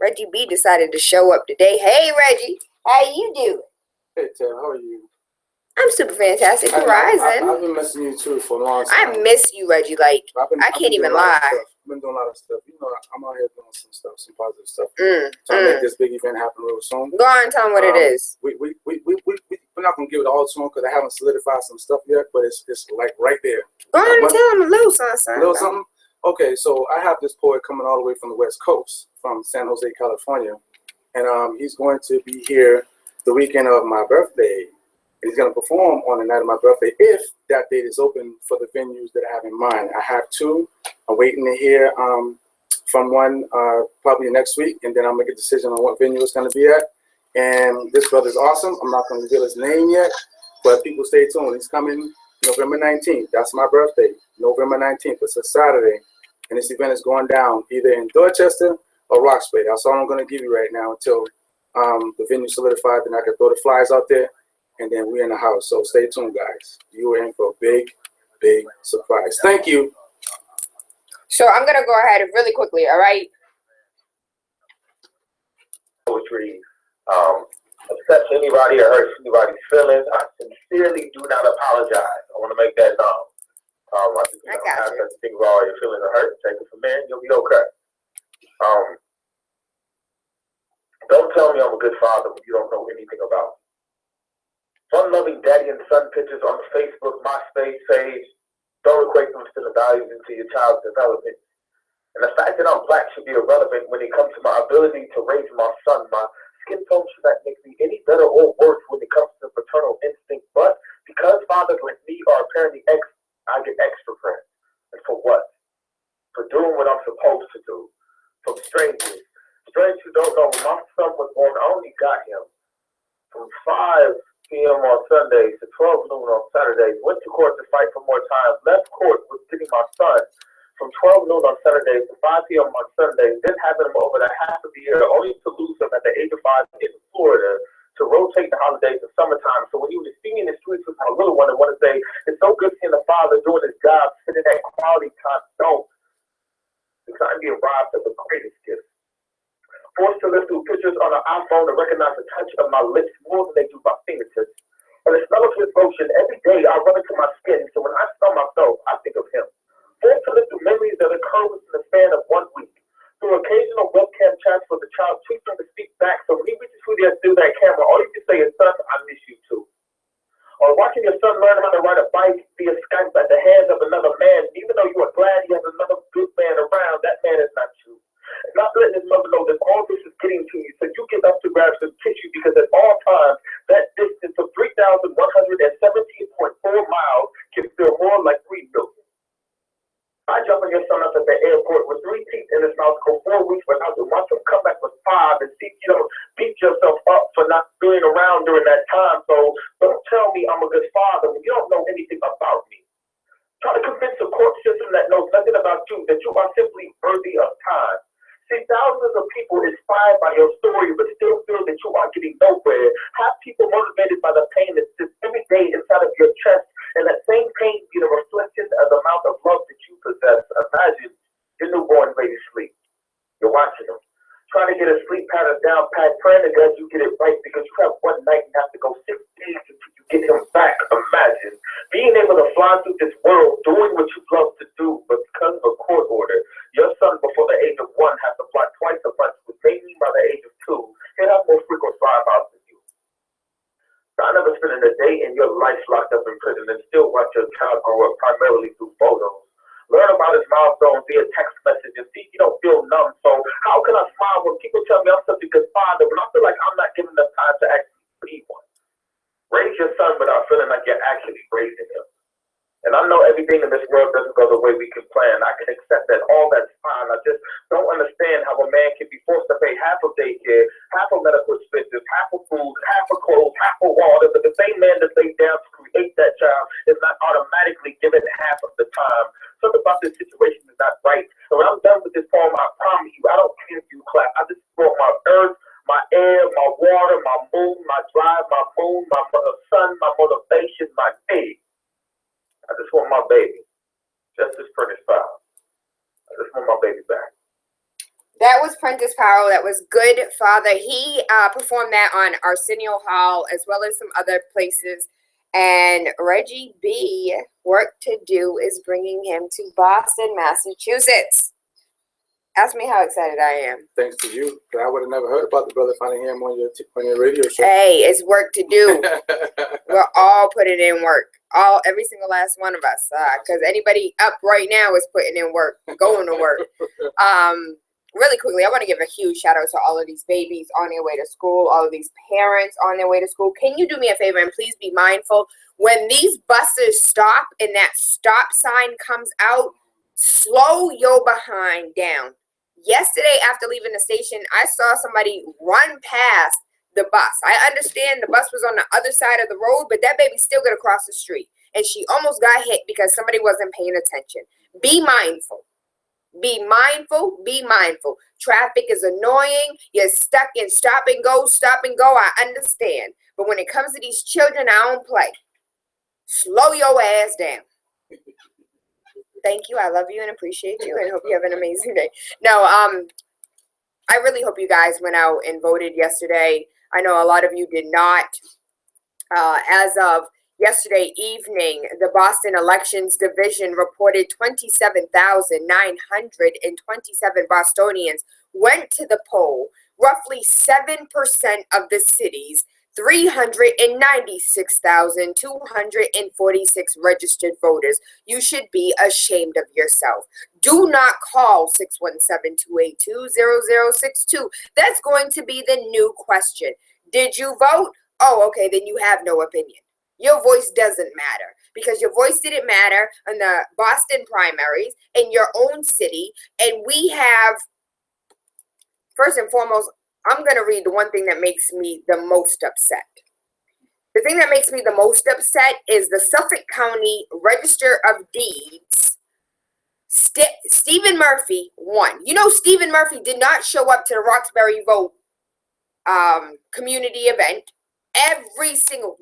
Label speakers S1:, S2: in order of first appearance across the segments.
S1: Reggie B decided to show up today. Hey, Reggie. How you doing?
S2: Hey, Ted. How are you?
S1: I'm super fantastic. Rising.
S2: I've been missing you, too, for a long time.
S1: I miss you, Reggie. Like, I can't even lie.
S2: I've been doing a lot of stuff. You know, I'm out here doing some stuff, some positive stuff. Trying to make this big event happen real soon.
S1: Go on and tell them what it is.
S2: We're not going to give it all to them because I haven't solidified some stuff yet, but it's like right there.
S1: Go on and tell them a little something.
S2: A little something? Okay, so I have this poet coming all the way from the West Coast, from San Jose, California. And he's going to be here the weekend of my birthday. He's going to perform on the night of my birthday if that date is open for the venues that I have in mind. I have two. I'm waiting to hear from one probably next week, and then I'm going to make a decision on what venue it's going to be at. And this brother's awesome. I'm not going to reveal his name yet, but people stay tuned. He's coming November 19th. That's my birthday, November 19th. It's a Saturday, and this event is going down either in Dorchester or Roxbury. That's all I'm going to give you right now until the venue solidified. Then I can throw the flyers out there. And then we're in the house. So stay tuned, guys. You are in for a big, big surprise. Thank you.
S1: So I'm going to go ahead really quickly, all right?
S3: Poetry upsets anybody or hurts anybody's feelings. I sincerely do not apologize. I want to make that known. I just have to think about all your feelings are hurt. Take it from there, and you'll be okay. Don't tell me I'm a good father when you don't know anything about me. Fun-loving daddy and son pictures on the Facebook, MySpace page don't equate them to the values into your child's development. And the fact that I'm black should be irrelevant when it comes to my ability to raise my son. My skin tone should not make me any better or worse when it comes to paternal instinct. But because fathers like me are apparently I get extra credit. And for what? For doing what I'm supposed to do. From strangers. Strangers who don't know when my son was born, I only got him from 5 p.m. on Sundays to 12 noon on Saturdays, went to court to fight for more time, left court with getting my son from 12 noon on Saturdays to 5 p.m. on Sundays, then having him over the half of the year, only to lose him at the age of 5 in Florida to rotate the holidays in summertime. So when you see me in the streets with my little one and want to say, it's so good seeing the father doing his job, spending that quality time, don't. Because I'm being robbed of the greatest gift. Forced to live through pictures on an iPhone to recognize the touch of my lips more than they do my fingertips. And the smell of his lotion, every day I run into my skin, so when I smell myself, I think of him. Forced to live through memories that occur within the span of 1 week. Through occasional webcam chats for the child, too soon to speak back, so when he reaches through that camera, all you can say is, son, I miss you too. Or watching your son learn how to ride a bike via Skype at the hands of another man, even though you are glad he has another good man around, that man is not you. Not letting his mother know that all this is getting to you, so you get up to grab some tissue because at all times, that distance of 3,117.4 miles can feel more like 3 million. I jump on your son up at the airport with 3 teeth in his mouth, go 4 weeks without him, watch him come back with 5 and see, beat yourself up for not being around during that time. So don't tell me I'm a good father when you don't know anything about me. Try to convince the court system that knows nothing about you, that you are simply worthy of time. See, thousands of people inspired by your story, but still feel that you are getting nowhere. Have people motivated by the pain that sits every day inside of your chest, and that same pain be the reflection of the amount of love that you possess. Imagine your newborn baby sleep. You're watching them. Trying to get a sleep pattern down pat, praying to God you get it right because you have one night and have to go 6 days until you get him back. Imagine being able to fly through this world, doing what you love to do, but because of a court order, your son before the age of 1 has to fly twice a month, which maybe by the age of 2, he'll have more frequent flyouts than you. I never spending a day in your life locked up in prison and still watch your child grow up primarily through photos. Learn about his milestones via text messages. See, you don't feel numb. So how can I smile when people tell me I'm such a good father when I feel like I'm not giving them time to actually be one? Raise your son without feeling like you're actually raising him. And I know everything in this world doesn't go the way we can plan. I can accept that. All that's fine. I just don't understand how a man can be forced to pay half of daycare, half of medical expenses, half of food, half of clothes, half of water, but the same man that laid down to create that child is not automatically given half of the time. Something about this situation is not right. And when I'm done with this poem, I promise you, I don't care if you clap. I just want my earth, my air, my water, my moon, my drive, my moon, my sun, my motivation, my day. I just want my baby. Justice Prentice Fowl. I just want my baby back.
S1: That was Prentice Carl. That was good, Father. He performed that on Arsenio Hall as well as some other places. And Reggie B, Work to Do, is bringing him to Boston, Massachusetts. Ask me how excited I am.
S2: Thanks to you. I would have never heard about the brother finding him on your radio show.
S1: Hey, it's work to do. We're all putting in work. Every single last one of us. Because anybody up right now is putting in work, going to work. Really quickly, I want to give a huge shout out to all of these babies on their way to school, all of these parents on their way to school. Can you do me a favor and please be mindful when these buses stop and that stop sign comes out, slow your behind down. Yesterday, after leaving the station, I saw somebody run past the bus. I understand the bus was on the other side of the road, but that baby still got across the street. And she almost got hit because somebody wasn't paying attention. Be mindful. Be mindful. Be mindful. Traffic is annoying. You're stuck in stop and go. I understand. But when it comes to these children, I don't play. Slow your ass down. Thank you. I love you and appreciate you and hope you have an amazing day. No, I really hope you guys went out and voted yesterday. I know a lot of you did not. As of yesterday evening, the Boston Elections Division reported 27,927 Bostonians went to the poll. Roughly 7% of the city's 396,246 registered voters. You should be ashamed of yourself. Do not call 617-282-0062. That's going to be the new question. Did you vote? Oh, okay, then you have no opinion. Your voice doesn't matter because your voice didn't matter in the Boston primaries in your own city. And we have, first and foremost, I'm going to read the one thing that makes me the most upset. The thing that makes me the most upset is the Suffolk County Register of Deeds. Stephen Murphy won. You know, Stephen Murphy did not show up to the Roxbury Vote community event. Every single,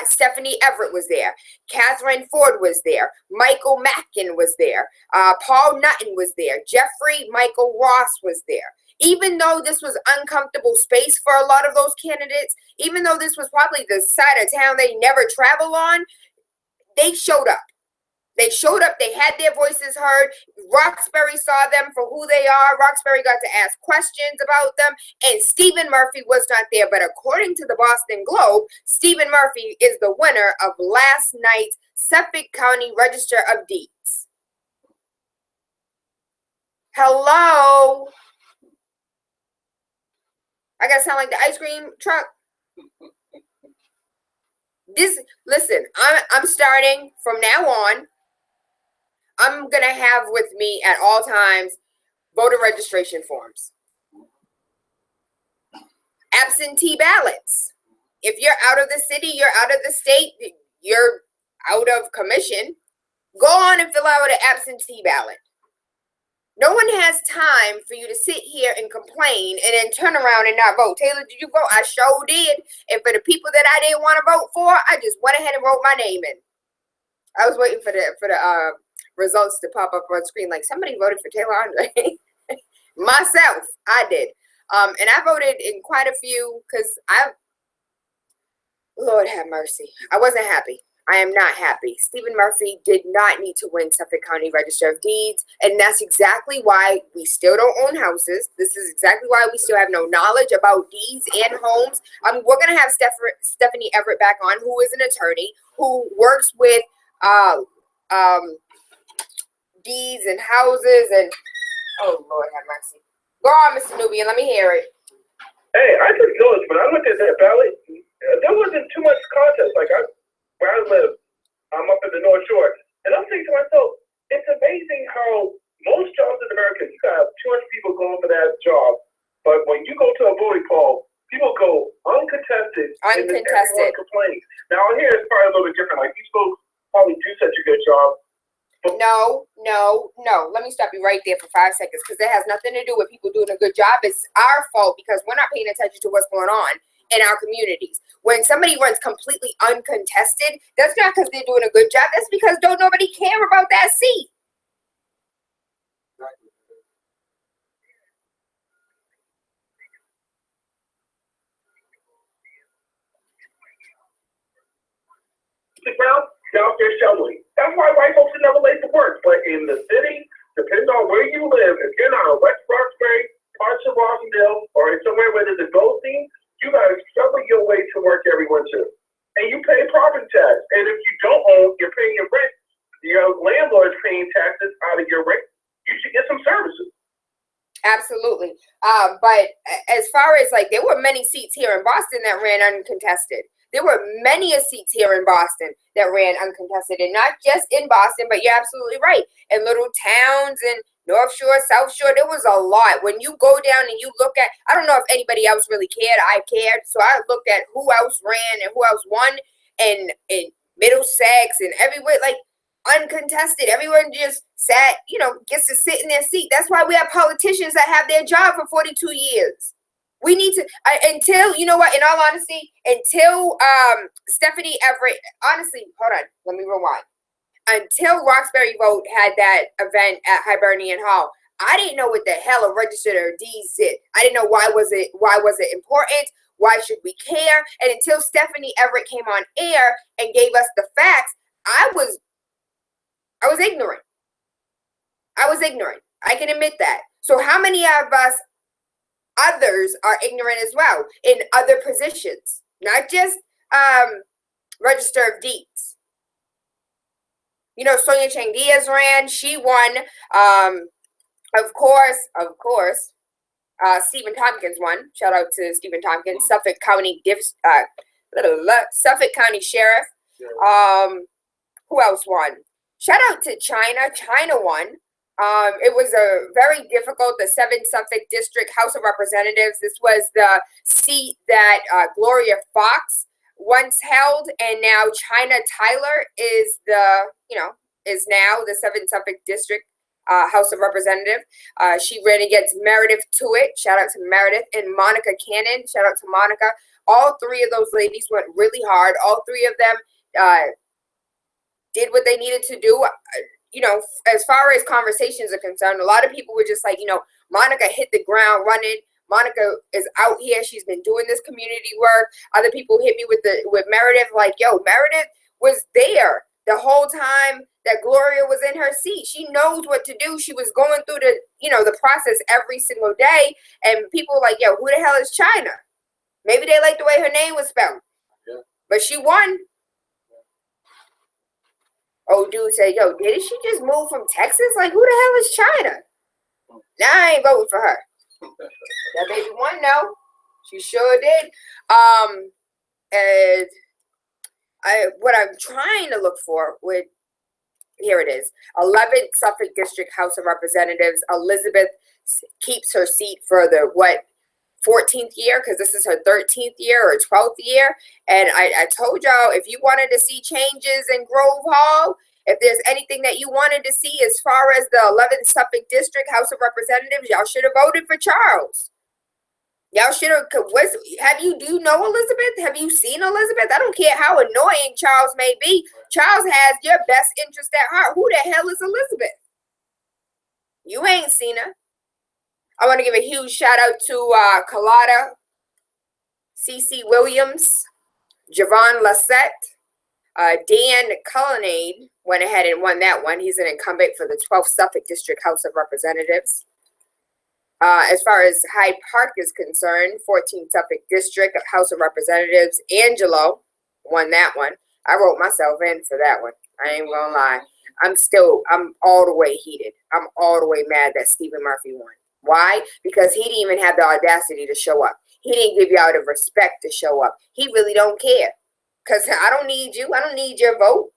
S1: Stephanie Everett was there. Catherine Ford was there. Michael Mackin was there. Paul Nutton was there. Jeffrey Michael Ross was there. Even though this was uncomfortable space for a lot of those candidates, even though this was probably the side of town they never travel on, they showed up. They showed up. They had their voices heard. Roxbury saw them for who they are. Roxbury got to ask questions about them. And Stephen Murphy was not there. But according to the Boston Globe, Stephen Murphy is the winner of last night's Suffolk County Register of Deeds. Hello? I gotta sound like the ice cream truck. Listen, I'm starting from now on. I'm gonna have with me at all times voter registration forms, absentee ballots. If you're out of the city, you're out of the state, you're out of commission, go on and fill out an absentee ballot. No one has time for you to sit here and complain and then turn around and not vote. Tayla, did you vote? I sure did. And for the people that I didn't want to vote for, I just went ahead and wrote my name in. I was waiting for the results to pop up on screen. Like, somebody voted for TaylaAndre. Myself, I did. And I voted in quite a few because Lord have mercy. I wasn't happy. I am not happy. Stephen Murphy did not need to win Suffolk County Register of Deeds, and that's exactly why we still don't own houses. This is exactly why we still have no knowledge about deeds and homes. We're going to have Stephanie Everett back on, who is an attorney, who works with deeds and houses, and oh, Lord have mercy. Go on, Mr. Nubian, let me hear it.
S3: Hey, I just noticed, when I looked at that ballot, there wasn't too much contest. Like, where I live, I'm up in the North Shore, and I'm thinking to myself, it's amazing how most jobs in America, you got 200 people going for that job, but when you go to a voting poll, people go uncontested. And everyone complains. Now here it's probably a little bit different. Like, these folks probably do such a good job.
S1: No. Let me stop you right there for 5 seconds, because it has nothing to do with people doing a good job. It's our fault because we're not paying attention to what's going on in our communities. When somebody runs completely uncontested, that's not because they're doing a good job. That's because don't nobody care about that seat.
S3: to the ground, they're out there shoveling. That's why white folks are never late to work. But in the city, depending on where you live, if you're not in West Roxbury, parts of Rosendale, or in somewhere where there's a gold scene, you gotta shovel your way to work everyone too. And you pay property tax. And if you don't own, you're paying your rent. Your landlord's paying taxes out of your rent. You should get some services.
S1: Absolutely. But as far as like, there were many seats here in Boston that ran uncontested. There were many seats here in Boston that ran uncontested, and not just in Boston, but you're absolutely right. In little towns and North Shore, South Shore, there was a lot. When you go down and you look at, I don't know if anybody else really cared. I cared. So I looked at who else ran and who else won, and in Middlesex and everywhere, like uncontested. Everyone just sat, gets to sit in their seat. That's why we have politicians that have their job for 42 years. We need to, until, you know what, in all honesty, until Stephanie Everett, honestly, hold on, let me rewind. Until Roxbury Vote had that event at Hibernian Hall, I didn't know what the hell a registered deeds did. I didn't know why was it important? Why should we care? And until Stephanie Everett came on air and gave us the facts, I was ignorant. I was ignorant. I can admit that. So how many of us others are ignorant as well in other positions, not just register of deeds? Sonia Chang Diaz ran. She won. Of course. Stephen Tompkins won. Shout out to Stephen Tompkins, Suffolk County Sheriff. Who else won? Shout out to China. China won. It was a very difficult, the 7th Suffolk District House of Representatives. This was the seat that Gloria Fox once held, and now China Tyler is now the 7th Suffolk District House of Representative. She ran against Meredith Tuitt. Shout out to Meredith. And Monica Cannon. Shout out to Monica. All three of those ladies went really hard. All three of them did what they needed to do. As far as conversations are concerned, a lot of people were just like, Monica hit the ground running. Monica is out here. She's been doing this community work. Other people hit me with Meredith, like, yo, Meredith was there the whole time that Gloria was in her seat. She knows what to do. She was going through the process every single day. And people were like, yo, who the hell is China? Maybe they like the way her name was spelled. Yeah. But she won. Oh, dude said, yo, didn't she just move from Texas? Like, who the hell is China? Now I ain't voting for her. That baby won, no. She sure did. And what I'm trying to look for here it is. 11th Suffolk District House of Representatives. Elizabeth keeps her seat for the 14th year, because this is her 13th year or 12th year. And I told y'all, if you wanted to see changes in Grove Hall, if there's anything that you wanted to see as far as the 11th Suffolk District House of Representatives, y'all should have voted for Charles. Y'all should have. Do you know Elizabeth? Have you seen Elizabeth? I don't care how annoying Charles may be. Charles has your best interest at heart. Who the hell is Elizabeth? You ain't seen her. I want to give a huge shout out to Kalada, C.C. Williams, Javon Lassette, Dan Cullinane went ahead and won that one. He's an incumbent for the 12th Suffolk District House of Representatives. As far as Hyde Park is concerned, 14th Suffolk District House of Representatives, Angelo won that one. I wrote myself in for that one. I ain't gonna lie. I'm all the way heated. I'm all the way mad that Stephen Murphy won. Why? Because he didn't even have the audacity to show up. He didn't give y'all the respect to show up. He really don't care. Because I don't need you. I don't need your vote.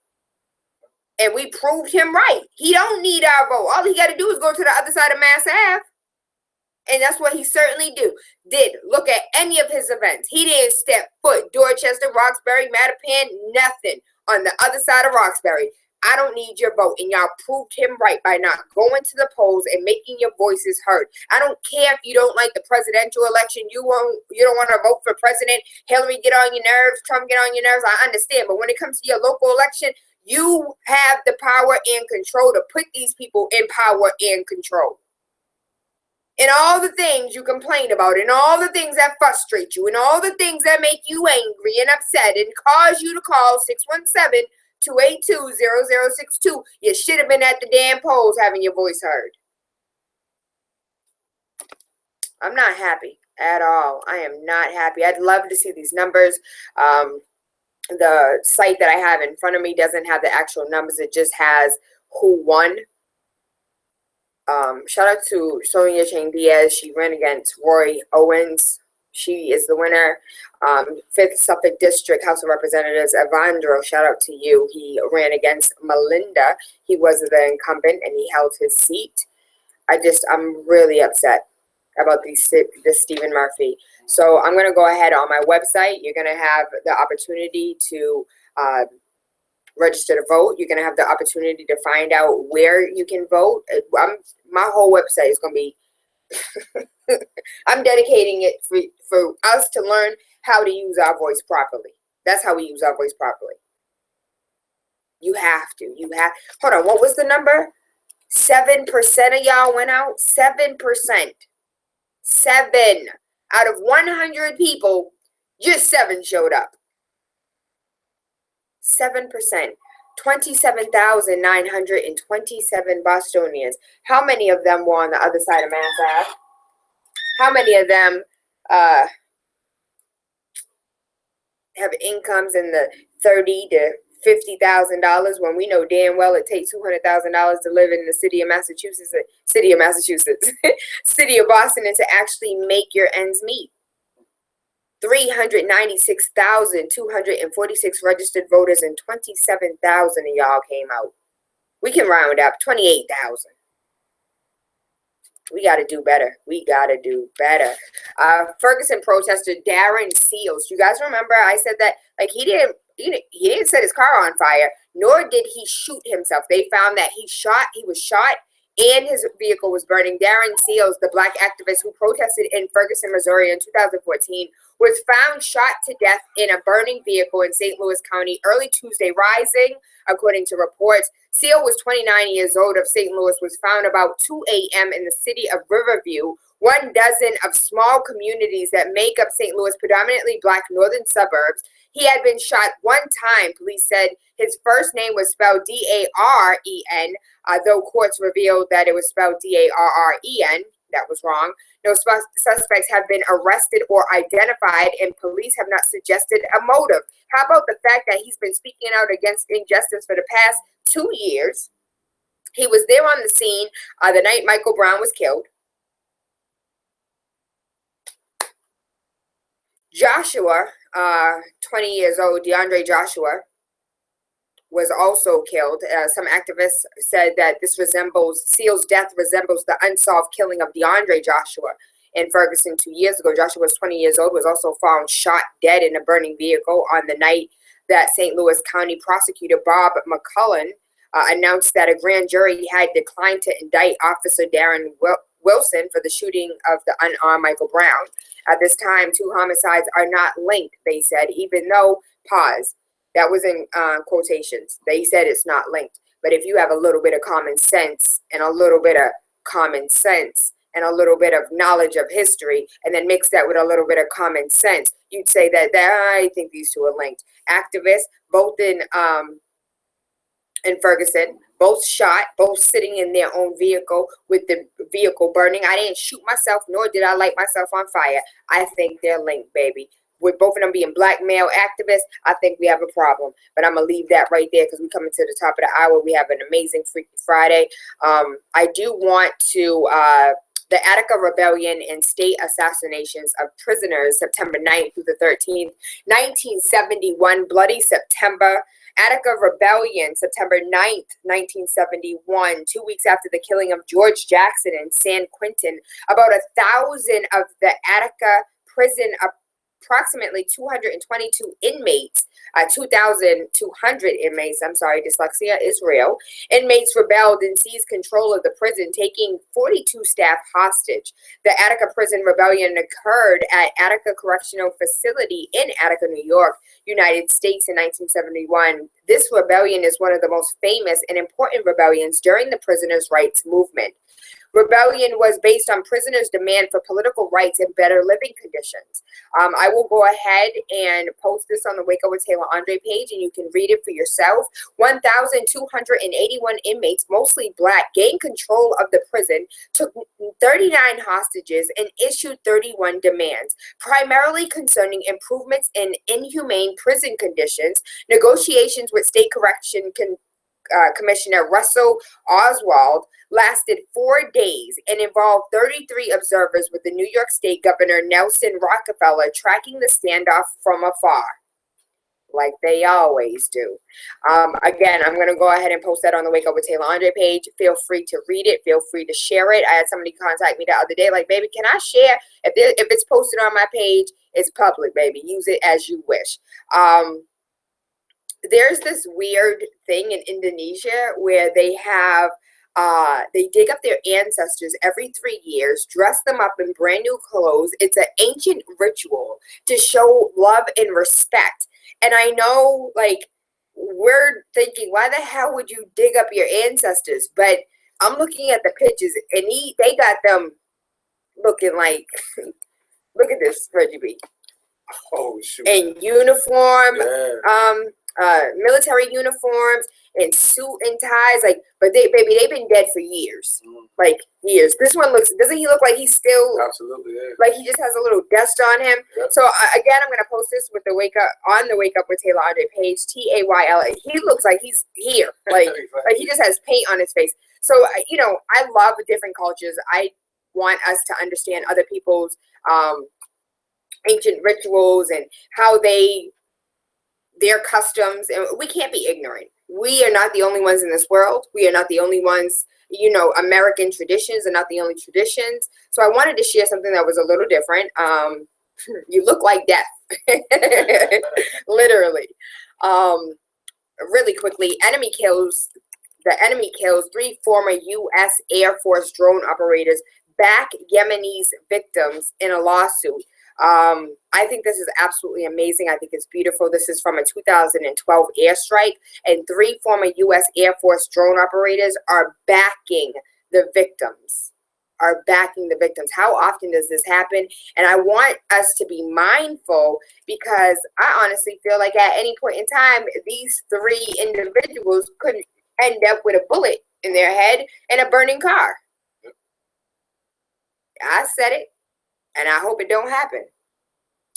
S1: And we proved him right. He don't need our vote. All he got to do is go to the other side of Mass Ave. And that's what he certainly did. Look at any of his events. He didn't step foot Dorchester, Roxbury, Mattapan, nothing on the other side of Roxbury. I don't need your vote. And y'all proved him right by not going to the polls and making your voices heard. I don't care if you don't like the presidential election. You don't want to vote for president. Hillary get on your nerves. Trump get on your nerves. I understand. But when it comes to your local election, you have the power and control to put these people in power and control. And all the things you complain about, and all the things that frustrate you, and all the things that make you angry and upset and cause you to call 282-0062. You should have been at the damn polls having your voice heard. I'm not happy at all. I am not happy. I'd love to see these numbers. The site that I have in front of me doesn't have the actual numbers. It just has who won. Shout out to Sonia Chang Diaz. She ran against Roy Owens. She is the winner. 5th Suffolk District House of Representatives, Evandro, shout out to you. He ran against Melinda. He was the incumbent and he held his seat. I'm really upset about this Stephen Murphy. So I'm going to go ahead on my website. You're going to have the opportunity to register to vote. You're going to have the opportunity to find out where you can vote. My whole website is going to be, I'm dedicating it for us to learn how to use our voice properly. That's how we use our voice properly. You have to. Hold on, what was the number? 7% of y'all went out? 7%. 7 out of 100 people, just 7 showed up. 7%. 27,927 Bostonians. How many of them were on the other side of Mass Ave? How many of them have incomes in the $30,000 to $50,000 when we know damn well it takes $200,000 to live in the city of Massachusetts, city of Boston, and to actually make your ends meet? 396,246 registered voters and 27,000 of y'all came out. We can round up 28,000. We got to do better. Ferguson protester Darren Seals. You guys remember I said that like he didn't set his car on fire, nor did he shoot himself. They found that he was shot and his vehicle was burning. Darren Seals, the black activist who protested in Ferguson, Missouri in 2014, was found shot to death in a burning vehicle in St. Louis County early Tuesday rising, according to reports. Seal was 29 years old of St. Louis, was found about 2 a.m. in the city of Riverview, 1 dozen of small communities that make up St. Louis' predominantly black northern suburbs. He had been shot 1 time. Police said his first name was spelled D-A-R-E-N, though courts revealed that it was spelled D-A-R-R-E-N. That was wrong. No suspects have been arrested or identified, and police have not suggested a motive. How about the fact that he's been speaking out against injustice for the past 2 years? He was there on the scene the night Michael Brown was killed. Joshua, 20 years old, DeAndre Joshua, was also killed. Some activists said that Seal's death resembles the unsolved killing of DeAndre Joshua in Ferguson 2 years ago. Joshua was 20 years old, was also found shot dead in a burning vehicle on the night that St. Louis County prosecutor Bob McCullen announced that a grand jury had declined to indict Officer Darren Wilson for the shooting of the unarmed Michael Brown. At this time, 2 homicides are not linked, they said, even though, pause, that was in quotations. They said it's not linked. But if you have a little bit of common sense and a little bit of knowledge of history, and then mix that with a little bit of common sense, you'd say that I think these two are linked. Activists, both in Ferguson, both shot, both sitting in their own vehicle with the vehicle burning. I didn't shoot myself, nor did I light myself on fire. I think they're linked, baby. With both of them being black male activists, I think we have a problem. But I'm going to leave that right there because we're coming to the top of the hour. We have an amazing Freaky Friday. I do want to, the Attica Rebellion and state assassinations of prisoners, September 9th through the 13th, 1971, Bloody September. Attica Rebellion, September 9th, 1971, 2 weeks after the killing of George Jackson in San Quentin. About 1,000 of the Attica prison, approximately 222 inmates, 2,200 inmates, dyslexia is real. Inmates rebelled and seized control of the prison, taking 42 staff hostage. The Attica Prison Rebellion occurred at Attica Correctional Facility in Attica, New York, United States in 1971. This rebellion is one of the most famous and important rebellions during the prisoners' rights movement. Rebellion was based on prisoners' demand for political rights and better living conditions. I will go ahead and post this on the Wake Up with TaylaAndre page, and you can read it for yourself. 1,281 inmates, mostly Black, gained control of the prison, took 39 hostages, and issued 31 demands, primarily concerning improvements in inhumane prison conditions. Negotiations with State Correction Commissioner Russell Oswald lasted 4 days and involved 33 observers, with the New York State Governor Nelson Rockefeller tracking the standoff from afar, like they always do. Again, I'm going to go ahead and post that on the Wake Up with TaylaAndre page. Feel free to read it. Feel free to share it. I had somebody contact me the other day, like, baby, can I share? If it's posted on my page, it's public, baby. Use it as you wish. There's this weird thing in Indonesia where they have they dig up their ancestors every 3 years, dress them up in brand new clothes. It's an ancient ritual to show love and respect. And I know, like, we're thinking, why the hell would you dig up your ancestors? But I'm looking at the pictures, and they got them looking like, look at this, Reggie B.
S2: Oh, shoot.
S1: In uniform,
S2: Yeah.
S1: military uniforms and suit and ties, like, but they've been dead for years, like years. This one doesn't he look like he's still,
S2: Absolutely, yeah.
S1: like he just has a little dust on him?
S2: Yep.
S1: So again, I'm gonna post this with the Wake Up with TaylaAndre page, TAYLA. He looks like he's here, like
S2: Exactly.
S1: like he just has paint on his face. So I love different cultures. I want us to understand other people's ancient rituals and how their customs, and we can't be ignorant. We are not the only ones in this world. We are not the only ones, American traditions are not the only traditions. So I wanted to share something that was a little different. You look like death, literally. Really quickly, the enemy kills 3 former U.S. Air Force drone operators, back Yemenis victims in a lawsuit. I think this is absolutely amazing. I think it's beautiful. This is from a 2012 airstrike, and 3 former U.S. Air Force drone operators are backing the victims. How often does this happen? And I want us to be mindful, because I honestly feel like at any point in time, these 3 individuals could end up with a bullet in their head and a burning car. I said it, and I hope it don't happen.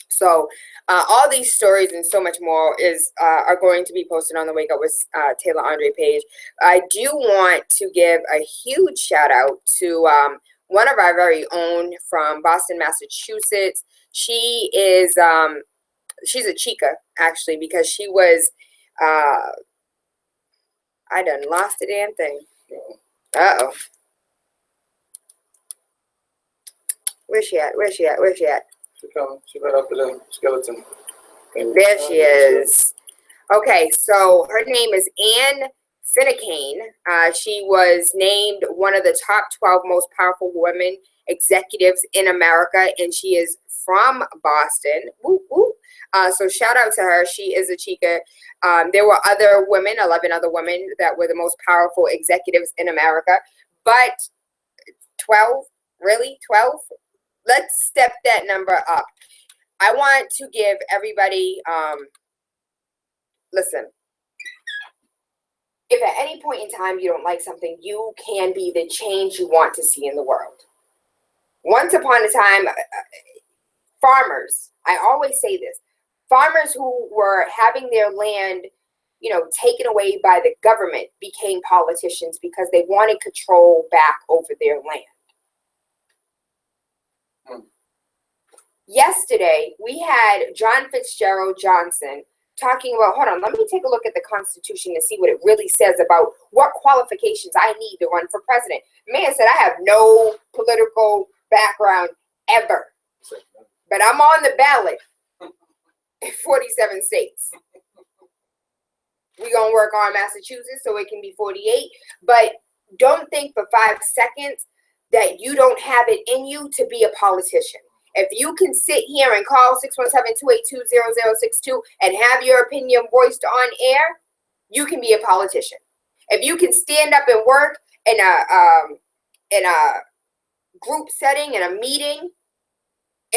S1: So all these stories and so much more are going to be posted on the Wake Up with TaylaAndre page. I do want to give a huge shout out to one of our very own from Boston, Massachusetts. She is she's a chica, actually, because she was I done lost the damn thing. Uh-oh. Where's she at?
S2: She coming. She right after the skeleton.
S1: There she is. Okay, so her name is Anne Finucane. She was named one of the top 12 most powerful women executives in America, and she is from Boston. Woo, woo. So shout out to her. She is a chica. There were 11 other women that were the most powerful executives in America, but 12? Really? 12? Let's step that number up. I want to give everybody, listen, if at any point in time you don't like something, you can be the change you want to see in the world. Once upon a time, farmers, I always say this, farmers who were having their land, taken away by the government became politicians because they wanted control back over their land. Yesterday, we had John Fitzgerald Johnson talking about, hold on, let me take a look at the Constitution and see what it really says about what qualifications I need to run for president. The man said, I have no political background ever, but I'm on the ballot in 47 states. We're going to work on Massachusetts so it can be 48, but don't think for 5 seconds that you don't have it in you to be a politician. If you can sit here and call 617-282-0062 and have your opinion voiced on air, you can be a politician. If you can stand up and work in in a group setting, in a meeting,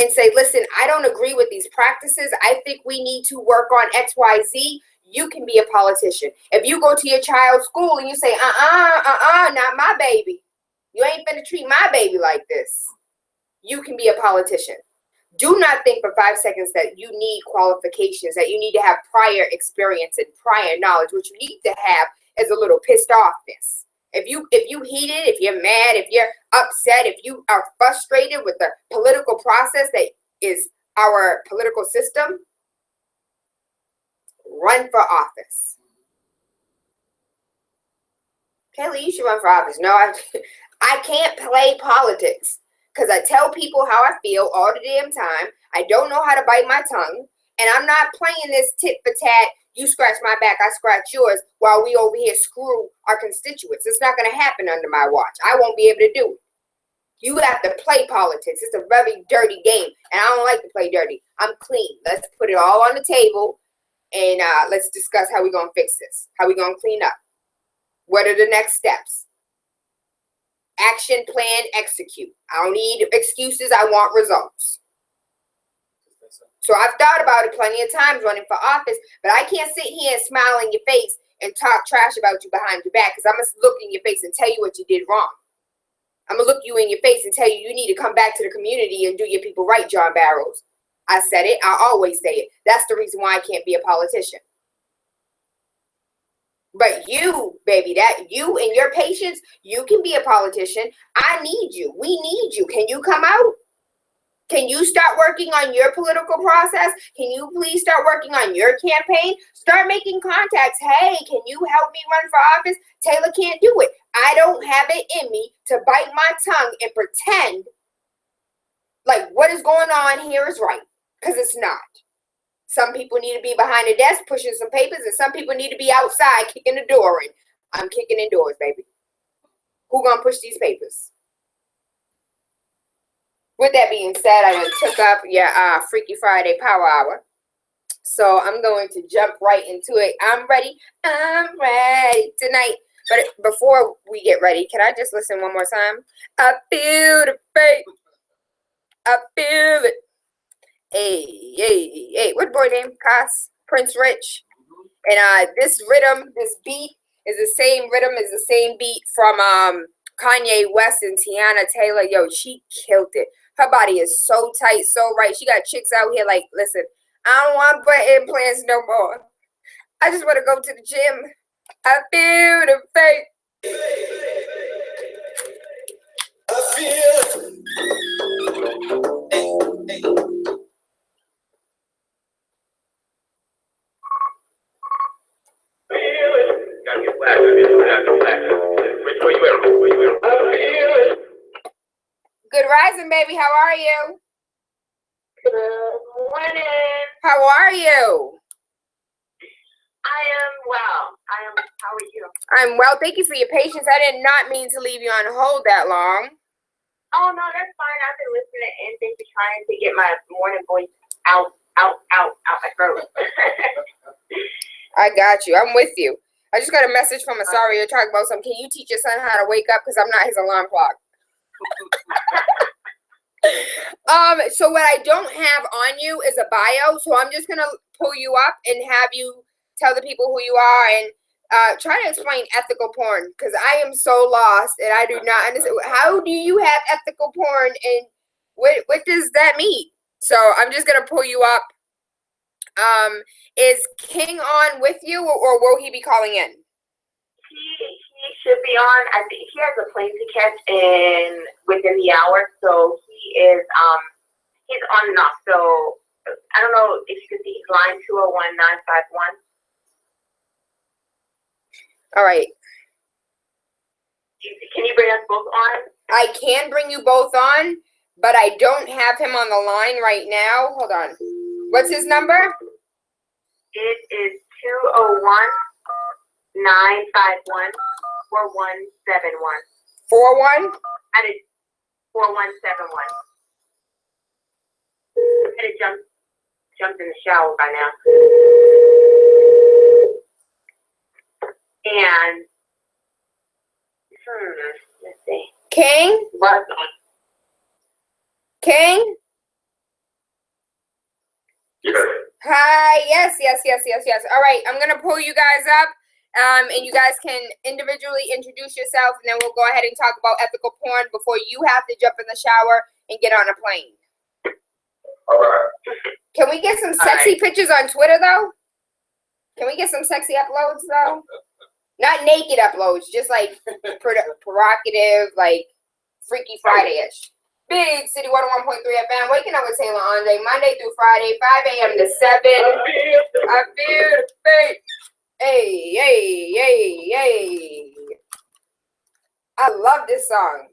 S1: and say, listen, I don't agree with these practices. I think we need to work on XYZ. You can be a politician. If you go to your child's school and you say, not my baby. You ain't finna treat my baby like this. You can be a politician. Do not think for 5 seconds that you need qualifications, that you need to have prior experience and prior knowledge. What you need to have is a little pissed offness. If you heated, if you're mad, if you're upset, if you are frustrated with the political process that is our political system, run for office. Kelly, you should run for office. No, I can't play politics because I tell people how I feel all the damn time. I don't know how to bite my tongue, and I'm not playing this tit for tat. You scratch my back, I scratch yours, while we over here screw our constituents. It's not going to happen under my watch. I won't be able to do it. You have to play politics. It's a very dirty game, and I don't like to play dirty. I'm clean. Let's put it all on the table, and let's discuss how we're going to fix this, how we're going to clean up. What are the next steps? Action, plan, execute. I don't need excuses. I want results. So I've thought about it plenty of times running for office, but I can't sit here and smile in your face and talk trash about you behind your back, because I'm going to look in your face and tell you what you did wrong. I'm going to look you in your face and tell you you need to come back to the community and do your people right, John Barrows. I said it. I always say it. That's the reason why I can't be a politician. But you, baby, that you and your patience, you can be a politician. I need you. We need you. Can you come out? Can you start working on your political process? Can you please start working on your campaign? Start making contacts. Hey, can you help me run for office? Tayla can't do it. I don't have it in me to bite my tongue and pretend like what is going on here is right, because it's not. Some people need to be behind a desk pushing some papers, and some people need to be outside kicking the door in. I'm kicking in doors, baby. Who gonna push these papers? With that being said, I done took up your Freaky Friday Power Hour. So I'm going to jump right into it. I'm ready tonight. But before we get ready, can I just listen one more time? I feel the faith. I feel it. Hey. What boy name? Cass? Prince Rich. And this rhythm, this beat, is the same rhythm, is the same beat from Kanye West and Tiana Taylor. Yo, she killed it. Her body is so tight, so right. She got chicks out here like, listen, I don't want butt implants no more. I just want to go to the gym. I feel the faith. I feel it.
S3: Gotta get black. Which way you at? I feel it.
S1: Good rising, baby. How are you?
S4: Good morning.
S1: How are you?
S4: I am well. How are you?
S1: I'm well. Thank you for your patience. I did not mean to leave you on hold that long.
S4: Oh, no, that's fine. I've been listening and thanks for trying to get my morning voice out my throat.
S1: I got you. I'm with you. I just got a message from a sorry you're talking about something. Can you teach your son how to wake up? Because I'm not his alarm clock. So what I don't have on you is a bio, so I'm just gonna pull you up and have you tell the people who you are and try to explain ethical porn, because I am so lost and I do not understand. How do you have ethical porn and what does that mean? So I'm just gonna pull you up. Is King on with you, or will he be calling in?
S4: He should be on. I think he has a plane to catch within the hour, so he is he's on and off. So I don't know if you can see his line 201-951.
S1: All right.
S4: Can you bring us both on?
S1: I can bring you both on, but I don't have him on the line right now. Hold on. What's his number?
S4: It is 201-951-4171.
S1: 41?
S4: That is 4171. I had jumped in the shower by now. And let's see.
S1: King?
S4: What?
S1: King?
S3: Yes.
S1: Hi. Yes. All right. I'm going to pull you guys up. And you guys can individually introduce yourself, and then we'll go ahead and talk about ethical porn before you have to jump in the shower and get on a plane.
S3: All right.
S1: Can we get some sexy pictures on Twitter, though? Can we get some sexy uploads, though? Not naked uploads, just like provocative, like Freaky Friday-ish. Big City 101.3 FM, waking up with TaylaAndre, Monday through Friday, 5 a.m. to 7. I feel the faith. Hey. I love this song.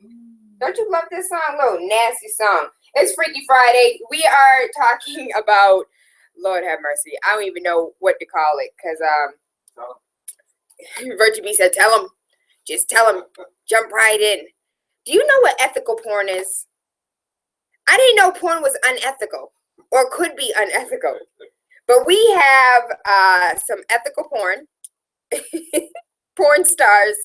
S1: Don't you love this song? Little nasty song. It's Freaky Friday. We are talking about, Lord have mercy, I don't even know what to call it, because Virgin B said, tell him. Just tell him. Jump right in. Do you know what ethical porn is? I didn't know porn was unethical or could be unethical. But we have some ethical porn, porn stars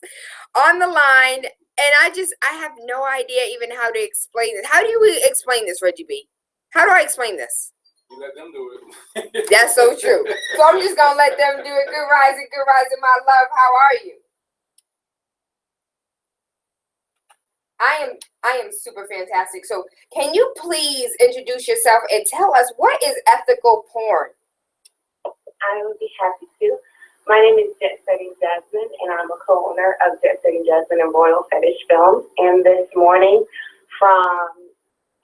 S1: on the line. And I have no idea even how to explain this. How do you explain this, Reggie B? How do I explain this?
S2: You let them do it.
S1: That's so true. So I'm just going to let them do it. Good rising, my love. How are you? I am super fantastic. So can you please introduce yourself and tell us what is ethical porn?
S4: I would be happy to. My name is Jasmine, and I'm a co-owner of Jasmine and Royal Fetish Films. And this morning from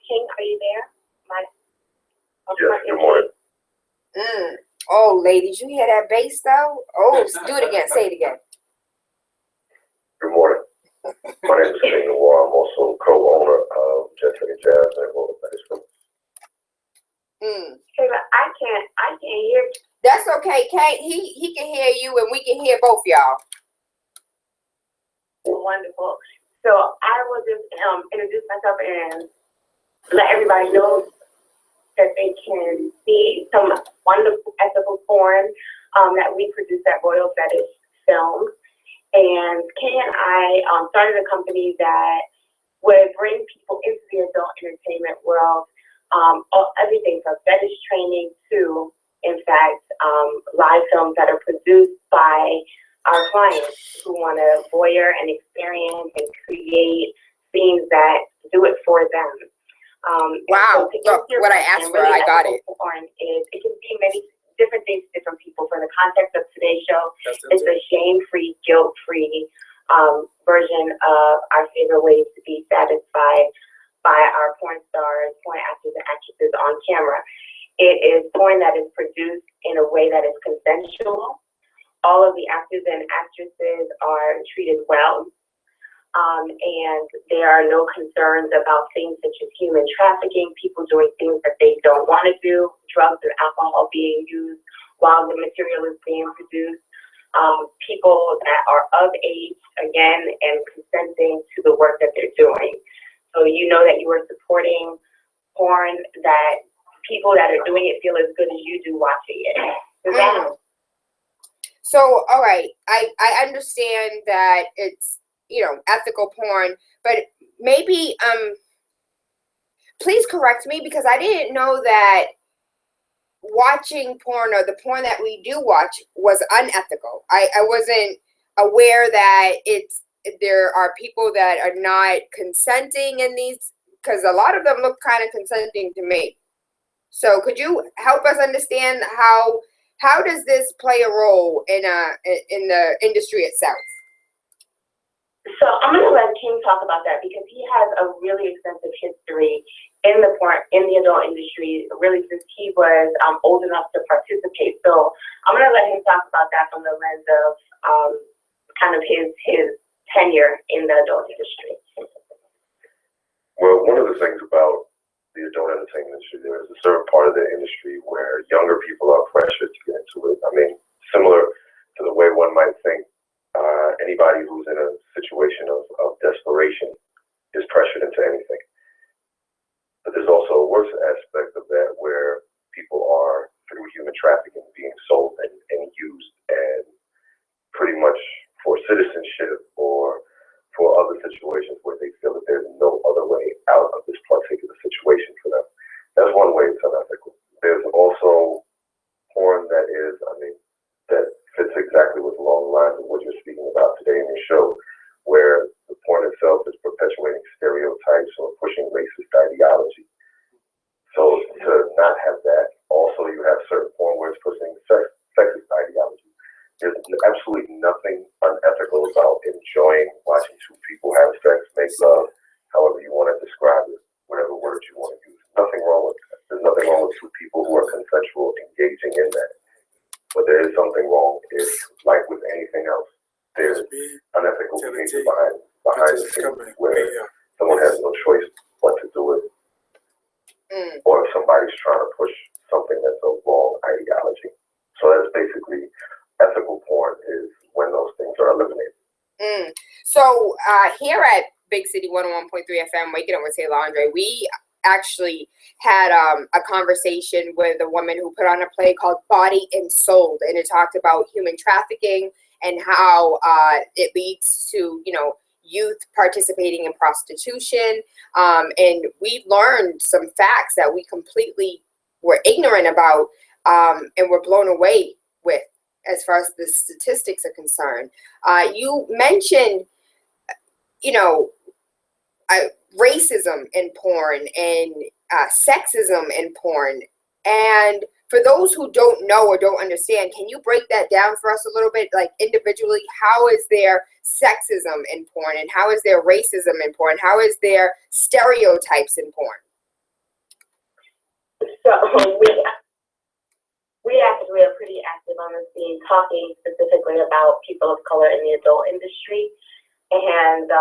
S4: King, are you there?
S3: Yes, good morning.
S1: Oh, ladies, you hear that bass though? Oh, do it again. Say it again.
S3: Good morning. My name is King Noire. I'm also co-owner of Jasmine and Royal Fetish Films.
S4: Taylor, I can't hear.
S1: That's okay. He can hear you, and we can hear both y'all.
S4: Wonderful. So I will just introduce myself and let everybody know that they can see some wonderful ethical porn that we produce at Royal Fetish Films. And Kay and I started a company that would bring people into the adult entertainment world, everything from fetish training to, in fact, live films that are produced by our clients who want to voyeur and experience and create scenes that do it for them.
S1: Wow, look, what I asked for, I got it.
S4: Porn is, it can be many different things to different people. For the context of today's show, it's a shame-free, guilt-free version of our favorite ways to be satisfied by our porn stars, porn actors, and actresses on camera. It is porn that is produced in a way that is consensual. All of the actors and actresses are treated well. And there are no concerns about things such as human trafficking, people doing things that they don't want to do, drugs and alcohol being used while the material is being produced, people that are of age, again, and consenting to the work that they're doing. So you know that you are supporting porn that people that are doing it feel as good as you do watching it.
S1: So, all right, I understand that it's, ethical porn, but maybe, please correct me, because I didn't know that watching porn or the porn that we do watch was unethical. I wasn't aware that there are people that are not consenting in these, because a lot of them look kind of consenting to me. So could you help us understand how does this play a role in the industry itself?
S4: So I'm going to let King talk about that because he has a really extensive history in the adult industry, really since he was old enough to participate. So I'm going to let him talk about that from the lens of kind of his tenure in the adult industry.
S3: Well, one of the things about the adult entertainment industry, there is a certain part of the industry where younger people are pressured to get into it. I mean, similar to the way one might think anybody who's in a situation of desperation is pressured into anything. But there's also a worse aspect of that where people are, through human trafficking, being sold and used and pretty much for citizenship or for other situations where they feel that absolutely nothing unethical about enjoying watching two people have sex, make love, however you want to describe it, whatever words you want to use. Nothing wrong with that. There's nothing wrong with two people who are consensual engaging in that. But there is something wrong if, like with anything else, there's unethical behavior behind the scenes where someone has no choice but to do it. Or if somebody's trying to push something that's a wrong ideology. So that's basically ethical porn, is when those things are eliminated.
S1: So here at Big City 101.3 FM, Waking Up with TaylaAndre, we actually had a conversation with a woman who put on a play called Body and Soul, and it talked about human trafficking and how it leads to, you know, youth participating in prostitution. And we learned some facts that we completely were ignorant about and were blown away with as far as the statistics are concerned. You mentioned, you know, racism in porn and sexism in porn. And for those who don't know or don't understand, can you break that down for us a little bit, like individually? How is there sexism in porn, and how is there racism in porn? How is there stereotypes in porn?
S4: So we actually are pretty active on the scene, talking specifically about people of color in the adult industry. And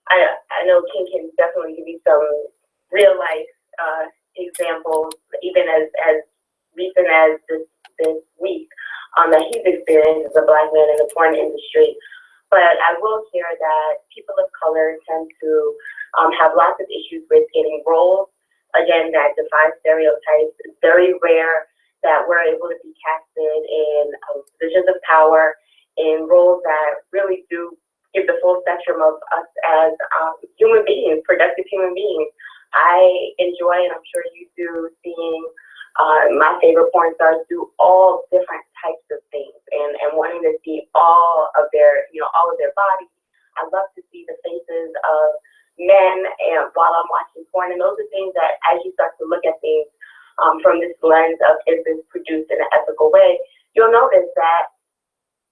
S4: I know King can definitely give you some real life examples, even as recent as this week, that he's experienced as a Black man in the porn industry. But I will share that people of color tend to have lots of issues with getting roles, again, that defy stereotypes. It's very rare that we're able to be casted in positions of power, in roles that really do give the full spectrum of us as human beings, productive human beings. I enjoy, and I'm sure you do, seeing my favorite porn stars do all different types of things, and wanting to see all of their bodies. I love to see the faces of men and while I'm watching porn, and those are things that, as you start to look at things from this lens of, is this produced in an ethical way, you'll notice that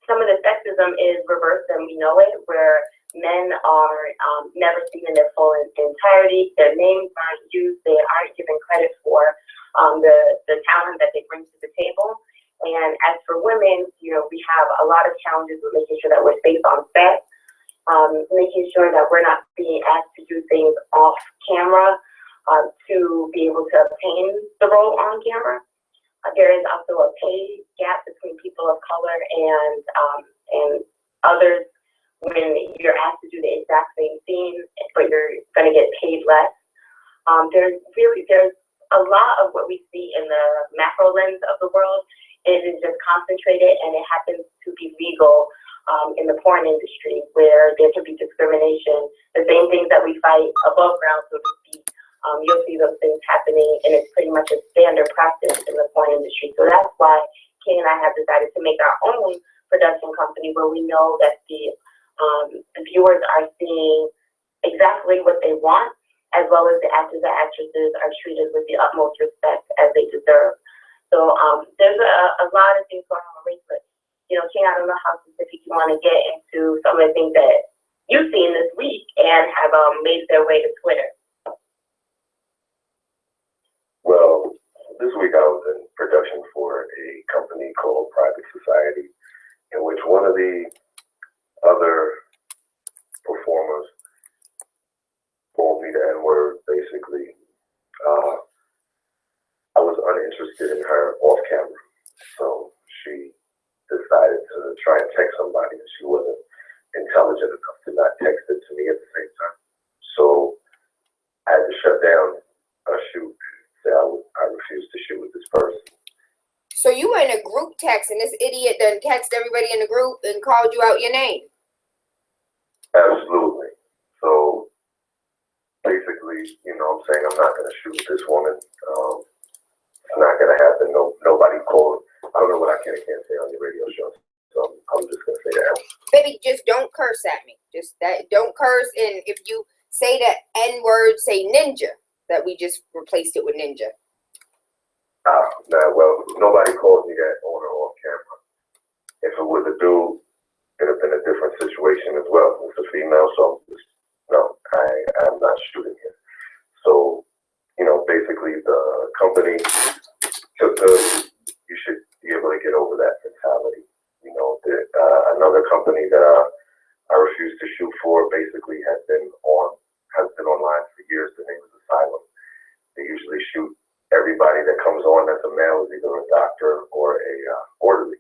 S4: some of the sexism is reversed, and we know it, where men are never seen in their full entirety. Their names aren't used. They aren't given credit for the talent that they bring to the table. And as for women, you know, we have a lot of challenges with making sure that we're safe on set, making sure that we're not being asked to do things off camera to be able to obtain the role on camera. There is also a pay gap between people of color and others when you're asked to do the exact same scene, but you're going to get paid less. There's a lot of what we see in the macro lens of the world. It is just concentrated, and it happens to be legal in the porn industry, where there could be discrimination. The same things that we fight above ground, so to speak. You'll see those things happening, and it's pretty much a standard practice in the porn industry. So that's why King and I have decided to make our own production company, where we know that the viewers are seeing exactly what they want, as well as the actors and actresses are treated with the utmost respect as they deserve. So there's a lot of things going on with race, but, you know, King, I don't know how specific you want to get into some of the things that you've seen this week and have made their way to Twitter.
S3: Well, this week I was in production for a company called Private Society, in which one of the other performers called me the N-word, basically. I was uninterested in her off camera, so she decided to try and text somebody, and she wasn't intelligent enough to not text it to me at the same time. So I had to shut down a shoot. I refused to shoot with this person.
S1: So you were in a group text, and this idiot done text everybody in the group and called you out your name.
S3: Absolutely. So basically, you know what I'm saying, I'm not going to shoot with this woman. It's not going to happen. Nobody called. I don't know what I can and can't say on your radio show. So I'm just going to say that.
S1: Baby, just don't curse at me. Just that, don't curse. And if you say the N-word, say ninja. That we just replaced it with ninja.
S3: Well, nobody called me that on or off camera. If it was was a dude, it'd have been a different situation as well. It's a female, so no, I'm not shooting here. So, you know, basically the company took you should be able to get over that mentality. You know, another company that I refused to shoot for basically has been online for years. The name is Asylum. They usually shoot everybody that comes on that's a male is either a doctor or a orderly.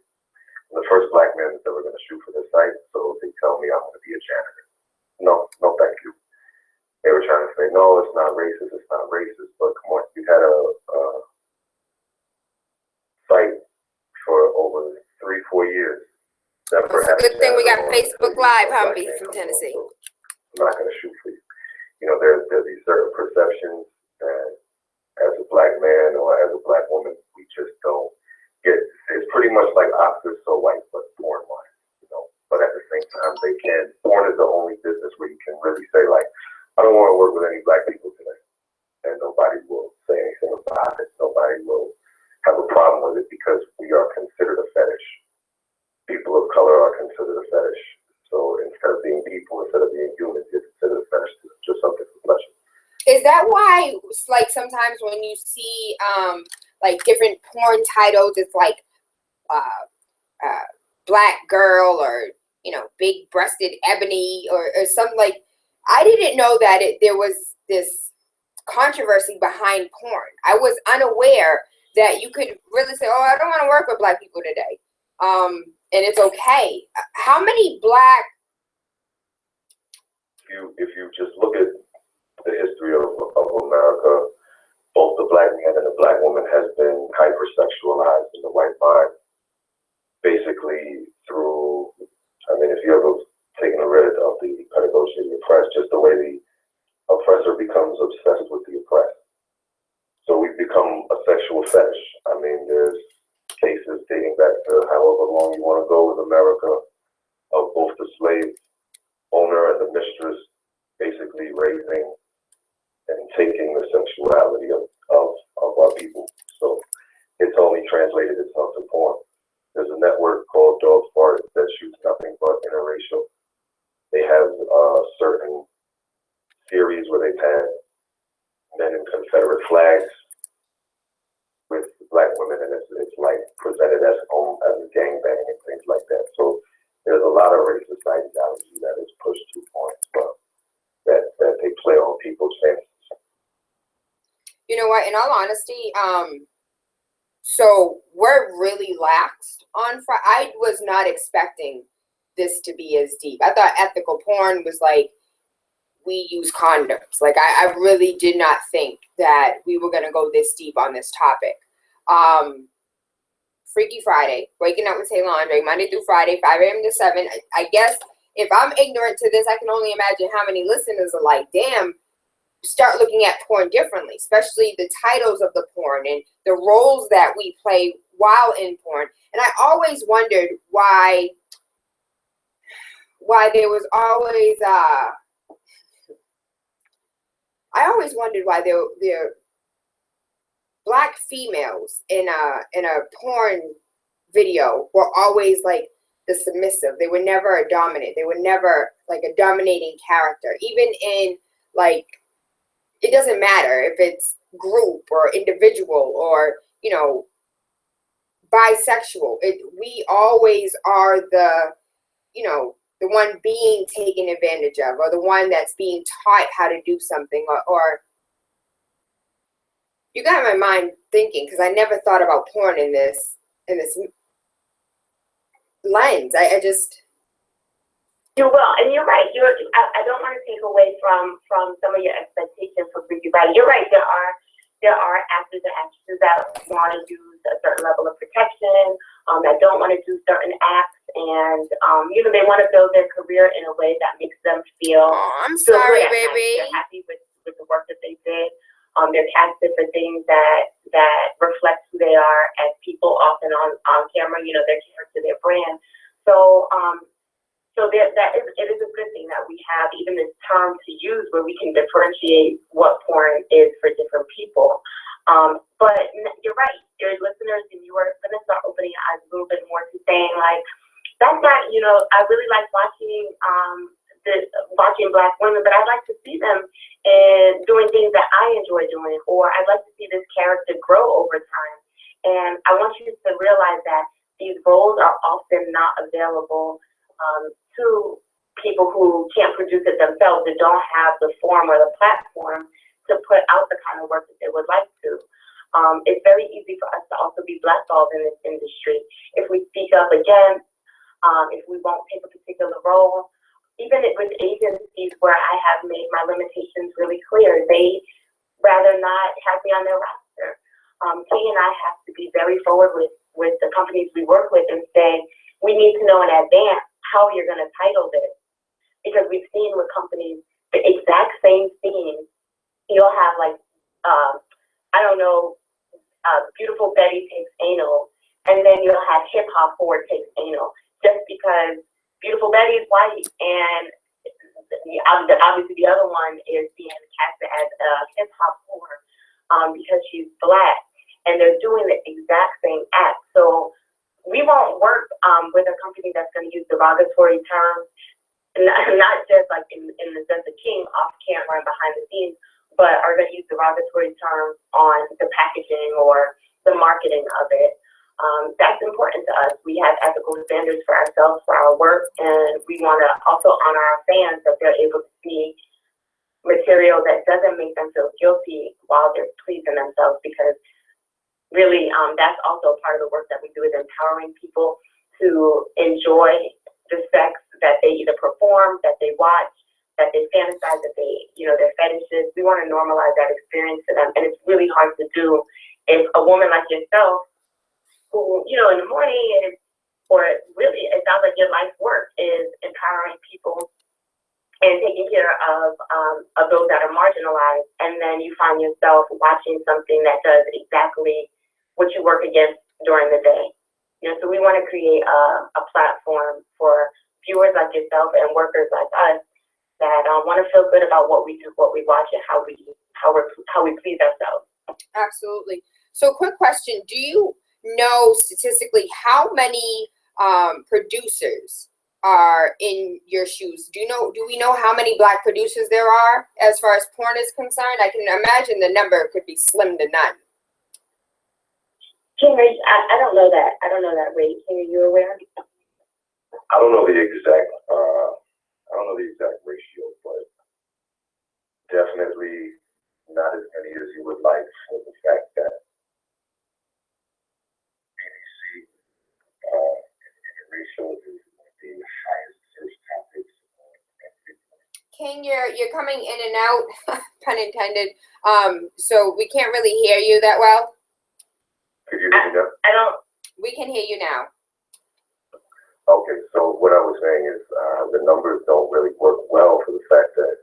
S3: I'm the first black man that's ever going to shoot for this site, so they tell me I'm going to be a janitor. No, thank you. They were trying to say, no, it's not racist, but come on, you had a site for over 3-4 years.
S1: It's a good thing we got Facebook Live, Humby from Tennessee.
S3: I'm not going to shoot for you. You know, there's these certain perceptions that as a black man or as a black woman, we just don't get. It's pretty much like opposites so white, but porn-wise, you know. But at the same time, porn is the only business where you can really say, like, I don't want to work with any black people today. And nobody will say anything about it. Nobody will have a problem with it because we are considered a fetish. People of color are considered a fetish. So instead of being people, instead of being humans, you're considered a fetish, just something for pleasure.
S1: Is that why, like, sometimes when you see, like, different porn titles, it's like, black girl or, you know, big-breasted ebony or something like, I didn't know that there was this controversy behind porn. I was unaware that you could really say, oh, I don't want to work with black people today. And it's okay. How many black...
S3: If you just look at the history of America, both the black man and the black woman has been hypersexualized in the white mind, basically through, I mean, if you ever taken a read of the Pedagogy of the Oppressed, just the way the oppressor becomes obsessed with the oppressed. So we've become a sexual fetish. I mean, there's cases dating back to however long you want to go with America of both the slave owner and the mistress basically raising and taking the sexuality of our people. So it's only translated itself to porn. There's a network called Dog Fart that shoots nothing but interracial. They have certain series where they've had men in Confederate flags with black women, and it's like presented as a gangbang and things like that. So there's a lot of racist ideology that is pushed to points, but that they play on people's fantasies.
S1: You know what? In all honesty, so we're really laxed on Friday. I was not expecting this to be as deep. I thought ethical porn was like, we use condoms. Like, I really did not think that we were going to go this deep on this topic. Freaky Friday, waking up with TaylaAndre, Monday through Friday, 5 a.m. to 7. I guess if I'm ignorant to this, I can only imagine how many listeners are like, damn, start looking at porn differently, especially the titles of the porn and the roles that we play while in porn. And I always wondered why there was always, I always wondered why there black females in a porn video were always like the submissive. They were never a dominant. They were never like a dominating character. Even in, like, it doesn't matter if it's group or individual or, you know, bisexual. We always are the, you know, the one being taken advantage of, or the one that's being taught how to do something, or you got my mind thinking, because I never thought about porn in this lens. I just...
S4: You will, and you're right. I don't want to take away from some of your expectations for Freaky Friday. You're right. There are actors and actresses that want to use a certain level of protection, that don't want to do certain acts, and you know, they want to build their career in a way that makes them feel.
S1: Oh, I'm sorry, baby.
S4: They're happy with the work that they did. They're casted for things that reflect who they are as people, often on camera. You know, their character, their brand. So it is a good thing that we have even this term to use where we can differentiate what porn is for different people. But you're right, your listeners, and you are going to start opening your eyes a little bit more to saying, like, that's not, you know, I really like watching watching Black women, but I'd like to see them and doing things that I enjoy doing, or I'd like to see this character grow over time. And I want you to realize that these roles are often not available to people who can't produce it themselves, that don't have the forum or the platform to put out the kind of work that they would like to. It's very easy for us to also be blackballed in this industry. If we speak up against, if we won't take a particular role, even with agencies where I have made my limitations really clear, they rather not have me on their roster. Kay and I have to be very forward with the companies we work with and say, we need to know in advance how you're going to title this. Because we've seen with companies the exact same theme. You'll have like, I don't know, Beautiful Betty takes anal, and then you'll have Hip Hop Whore takes anal, just because Beautiful Betty is white, and obviously the other one is being cast as a hip hop whore because she's Black, and they're doing the exact same act. So we won't work with a company that's going to use derogatory terms, not just like in the sense of King off camera and behind the scenes, but are going to use derogatory terms on the packaging or the marketing of it. That's important to us. We have ethical standards for ourselves, for our work, and we want to also honor our fans that they're able to see material that doesn't make them feel guilty while they're pleasing themselves, because really that's also part of the work that we do, is empowering people to enjoy the sex that they either perform, that they watch, that they fantasize, that they, you know, their fetishes. We want to normalize that experience to them, and it's really hard to do if a woman like yourself, who, you know, in the morning is, or really, it sounds like your life work is empowering people and taking care of those that are marginalized, and then you find yourself watching something that does exactly what you work against during the day. You know, so we want to create a platform for viewers like yourself and workers like us that want to feel good about what we do, what we watch, and how we please ourselves.
S1: Absolutely. So, quick question: do you know statistically how many producers are in your shoes? Do we know how many Black producers there are as far as porn is concerned? I can imagine the number could be slim to none.
S4: King, I don't know that. I don't know that rate. King, are you aware?
S3: I don't know the exact ratio, but definitely not as many as you would like, for the fact that BBC interracial is one of the highest search topics on.
S1: King, you're coming in and out, pun intended. So we can't really hear you that well.
S3: Could you hear me now?
S1: We can hear you now.
S3: Okay, so what I was saying is the numbers don't really work well for the fact that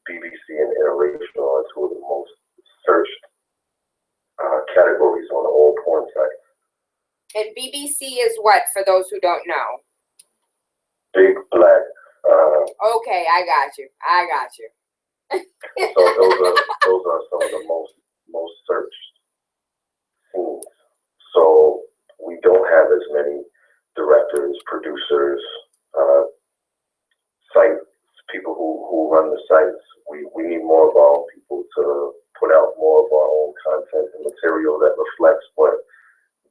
S3: BBC and interracial are two of the most searched categories on all porn sites.
S1: And BBC is what, for those who don't know?
S3: Big Black.
S1: Okay, I got you.
S3: So those are some of the most searched scenes. So we don't have as many directors, producers, site people who run the sites. We need more of our own people to put out more of our own content and material that reflects what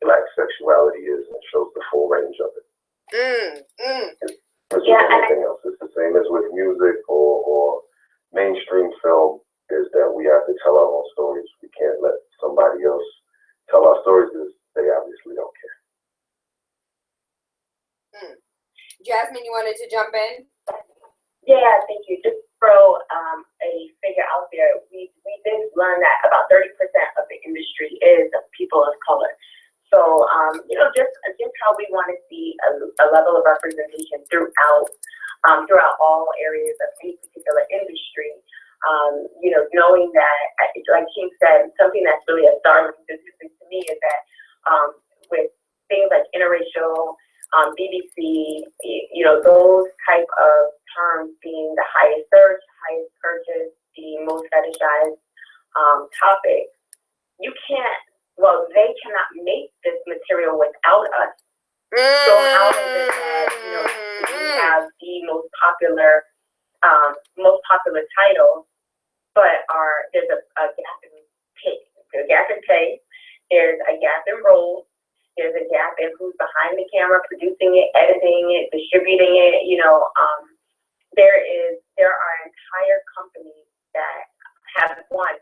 S3: Black sexuality is and shows the full range of it. As with anything else, it's the same as with music or mainstream film, is that we have to tell our own stories. We can't let somebody else tell our stories, because they obviously don't care.
S1: Jasmine, you wanted to jump in?
S4: Yeah, thank you. Just throw a figure out there. We did learn that about 30% of the industry is people of color. So, you know, just how we want to see a level of representation throughout all areas of any particular industry. You know, knowing that, like King said, something that's really a startling statistic to me is that with things like interracial, BBC, you know, those type of terms being the highest search, highest purchase, the most fetishized topic, they cannot make this material without us. So how is it that, you know, popular titles, but there's a gap in taste. There's a gap in taste. There's a gap in roles. There's a gap in who's behind the camera, producing it, editing it, distributing it. There are entire companies that have won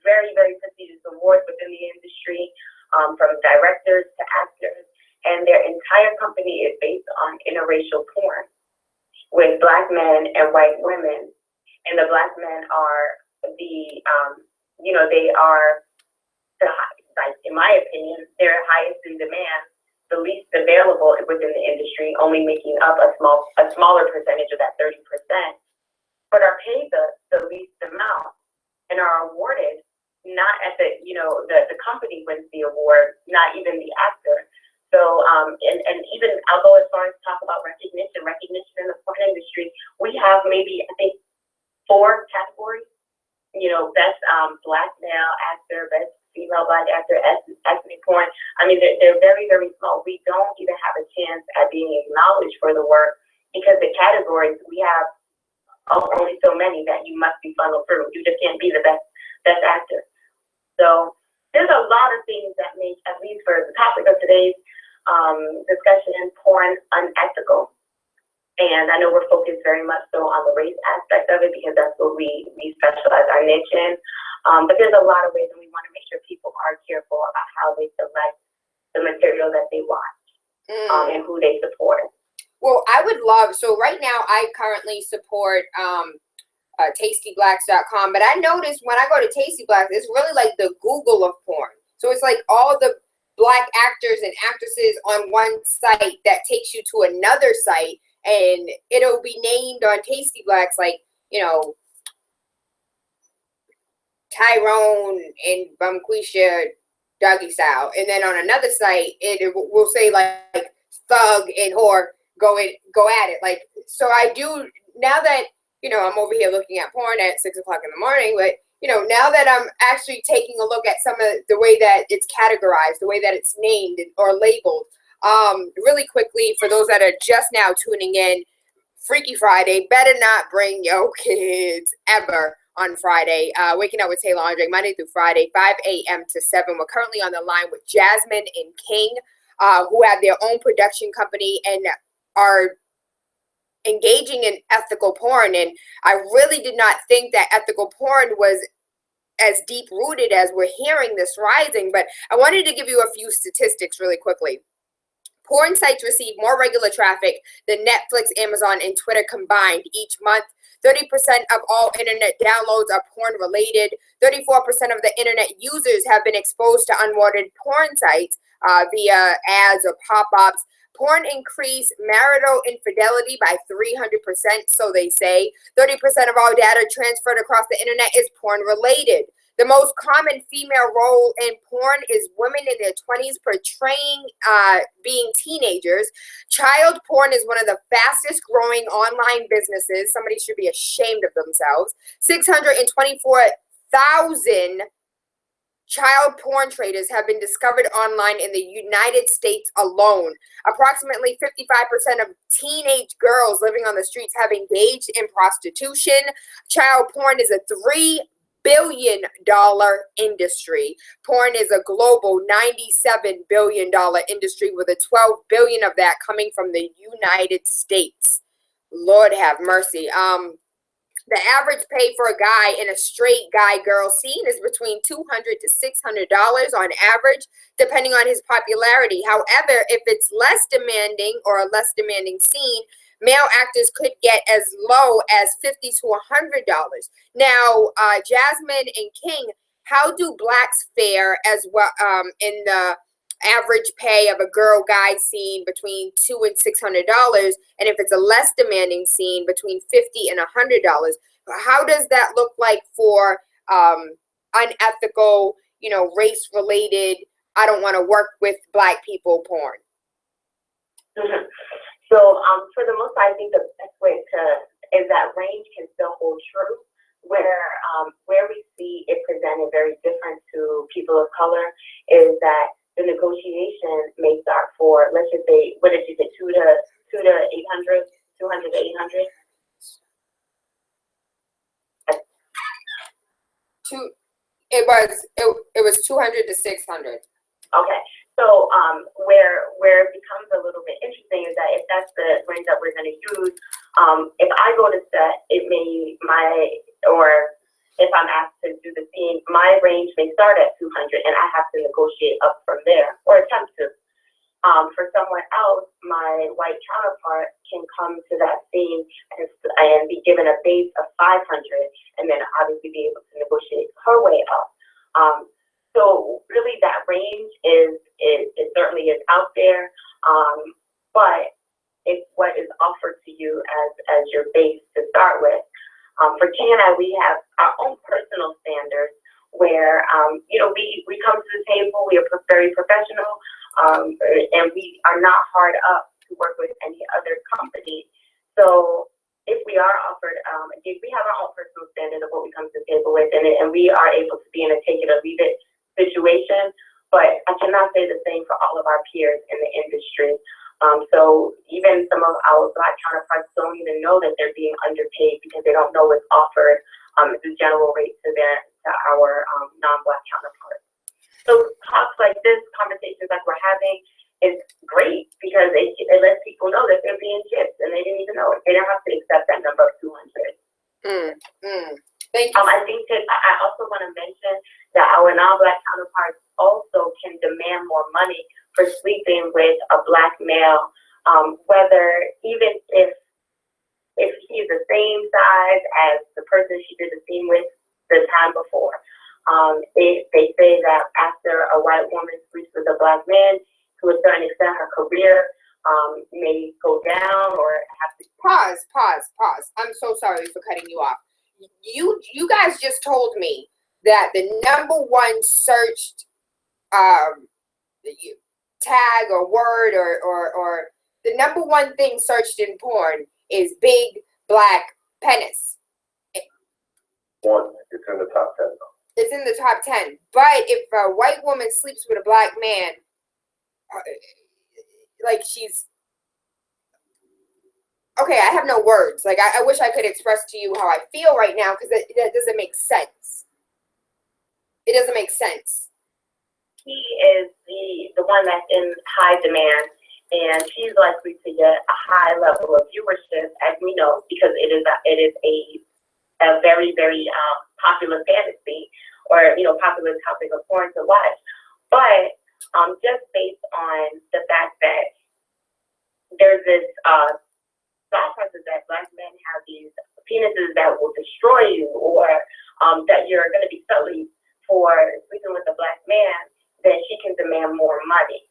S4: very, very prestigious awards within the industry, from directors to actors, and their entire company is based on interracial porn with Black men and white women, and the Black men are they are in my opinion, they're highest in demand, the least available within the industry, only making up a smaller percentage of that 30%, but are paid the least amount and are awarded not at the company wins the award, not even the actor. So and even I'll go as far as talk about recognition in the porn industry. We have maybe I think 4 categories. Best Black male actor, best female Black actor, ethnic porn. I mean, they're very, very small. We don't even have a chance at being acknowledged for the work because the categories we have only so many that you must be funneled through. You just can't be the best actor. So there's a lot of things that make, at least for the topic of today's discussion, porn unethical. And I know we're focused very much so on the race aspect of it because that's what we specialize our niche in. But there's a lot of ways, and we want to make sure people are careful about how they select the material that they watch and who they support.
S1: Well, I would love, so right now I currently support tastyblacks.com, but I noticed when I go to Tasty Blacks, it's really like the Google of porn. So it's like all the Black actors and actresses on one site that takes you to another site, and it'll be named on Tasty Blacks like, Tyrone and Bumquisha Doggy Style. And then on another site, it will say like Thug and Whore go at it. Like, so I do, now that, I'm over here looking at porn at 6 o'clock in the morning, but now that I'm actually taking a look at some of the way that it's categorized, the way that it's named or labeled, really quickly, for those that are just now tuning in, Freaky Friday, better not bring your kids ever on Friday. Waking Up with TaylaAndre, Monday through Friday, 5 a.m. to 7. We're currently on the line with Jasmine and King, who have their own production company and are engaging in ethical porn. And I really did not think that ethical porn was as deep-rooted as we're hearing this rising, but I wanted to give you a few statistics really quickly. Porn sites receive more regular traffic than Netflix, Amazon, and Twitter combined each month. 30% of all internet downloads are porn-related. 34% of the internet users have been exposed to unwanted porn sites via ads or pop-ups. Porn increased marital infidelity by 300%, so they say. 30% of all data transferred across the internet is porn-related. The most common female role in porn is women in their 20s portraying being teenagers. Child porn is one of the fastest growing online businesses. Somebody should be ashamed of themselves. 624,000 child porn traders have been discovered online in the United States alone. Approximately 55% of teenage girls living on the streets have engaged in prostitution. Child porn is a $3 billion industry. Porn is a global $97 billion industry, with a $12 billion of that coming from the United States. Lord have mercy. The average pay for a guy in a straight guy-girl scene is between $200 to $600 on average, depending on his popularity. However, if it's less demanding or a less demanding scene, male actors could get as low as $50 to $100. Now, Jasmine and King, how do blacks fare as well in the average pay of a girl-guy scene between $200 and $600, and if it's a less demanding scene between $50 and $100? How does that look like for unethical, race-related, I don't want to work with black people porn?
S4: Mm-hmm. So for the most part, I think the best way is that range can still hold true, where we see it presented very different to people of color is that the negotiation may start for, let's just say, what did you say, 200 to 800?
S1: It was 200 to 600.
S4: Okay, so where it becomes a little bit interesting is that if that's the range that we're going to use, if I go to set, it may or if I'm asked to do the scene, my range may start at 200, and I have to negotiate up from there or attempt to. For someone else, my white counterpart can come to that scene and be given a base of 500, and then obviously be able to negotiate her way up. So really that range it certainly is out there, but it's what is offered to you as your base to start with. For Canada, we have our own personal standards where, we come to the table, we are very professional, and we are not hard up to work with any other company. So if we are offered, we have our own personal standard of what we come to the table with, and we are able to be in a take it or leave it situation, but I cannot say the same for all of our peers in the industry. So even some of our Black counterparts don't even know that they're being underpaid because they don't know what's offered as a general rate to our non-Black counterparts. So talks like this, conversations like we're having, is great because it lets people know that they're being gypped and they didn't even know it. They don't have to accept that number of 200.
S1: Thank you.
S4: I think that I also want to mention that our non-Black counterparts also can demand more money for sleeping with a Black male, whether even if he's the same size as the person she did the scene with the time before. They say that after a white woman sleeps with a Black man, to a certain extent, her career may go down or have to.
S1: Pause. I'm so sorry for cutting you off. You guys just told me that the number one searched tag or word or the number one thing searched in porn is big Black penis.
S3: It's in the top 10.
S1: It's in the top 10. But if a white woman sleeps with a Black man, like she's okay, I have no words. Like I wish I could express to you how I feel right now because that doesn't make sense. It doesn't make sense.
S4: He is the one that's in high demand, and she's likely to get a high level of viewership, as we know, because it is a very, very popular fantasy or popular topic of porn to watch. But just based on the fact that there's this thought process that Black men have these penises that will destroy you, or that you're going to be sullied for sleeping with a Black man, then she can demand more money.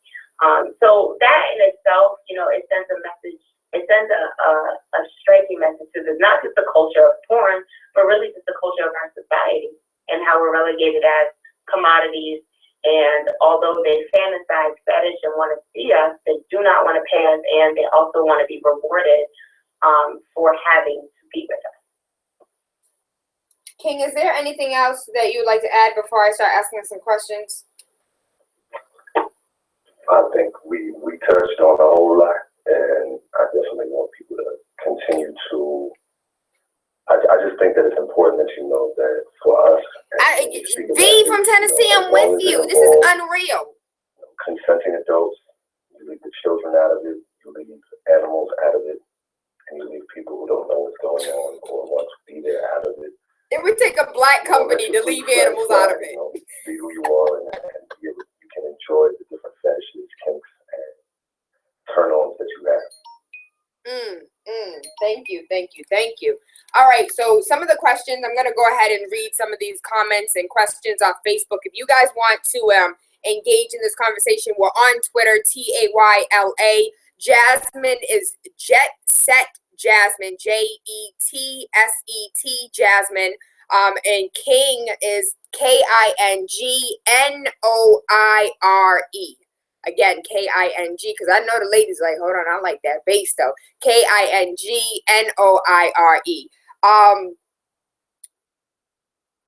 S4: So that in itself, it sends a message. It sends a striking message to this, not just the culture of porn, but really just the culture of our society and how we're relegated as commodities. And although they fantasize fetish and want to see us, they do not want to pay us, and they also want to be rewarded for having to be with us.
S1: King, is there anything else that you would like to add before I start asking some questions?
S3: I think we touched on a whole lot, and I definitely want people to continue to. I just think that it's important that you know that for us.
S1: V from Tennessee, I'm with you. This is unreal.
S3: Consenting adults, you leave the children out of it, you leave animals out of it, and you leave people who don't know what's going on or want to be there out of it.
S1: It would take a Black company to leave animals out of it.
S3: Be who you are, and you can enjoy the different fetishes, kinks, and turn-ons that you have. Thank you. All right, so some of the questions, I'm going to go ahead and read some of these comments and questions on Facebook. If you guys want to engage in this conversation, we're on Twitter, Tayla. Jasmine is Jet Set Jasmine, JETSET Jasmine. And King is KINGNOIRE. Again, KING, because I know the ladies like, hold on, I like that bass though. KINGNOIRE.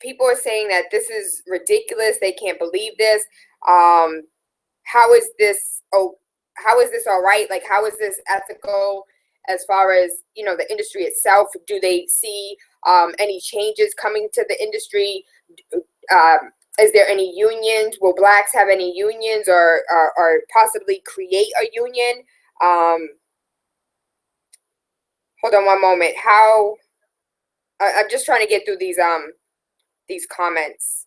S3: People are saying that this is ridiculous. They can't believe this. How is this? Oh, how is this all right? Like, how is this ethical?
S1: as far as, you know, the industry itself? Do they see any changes coming to the industry? Is there any unions? Will blacks have any unions or possibly create a union? Hold on one moment. I'm just trying to get through these comments.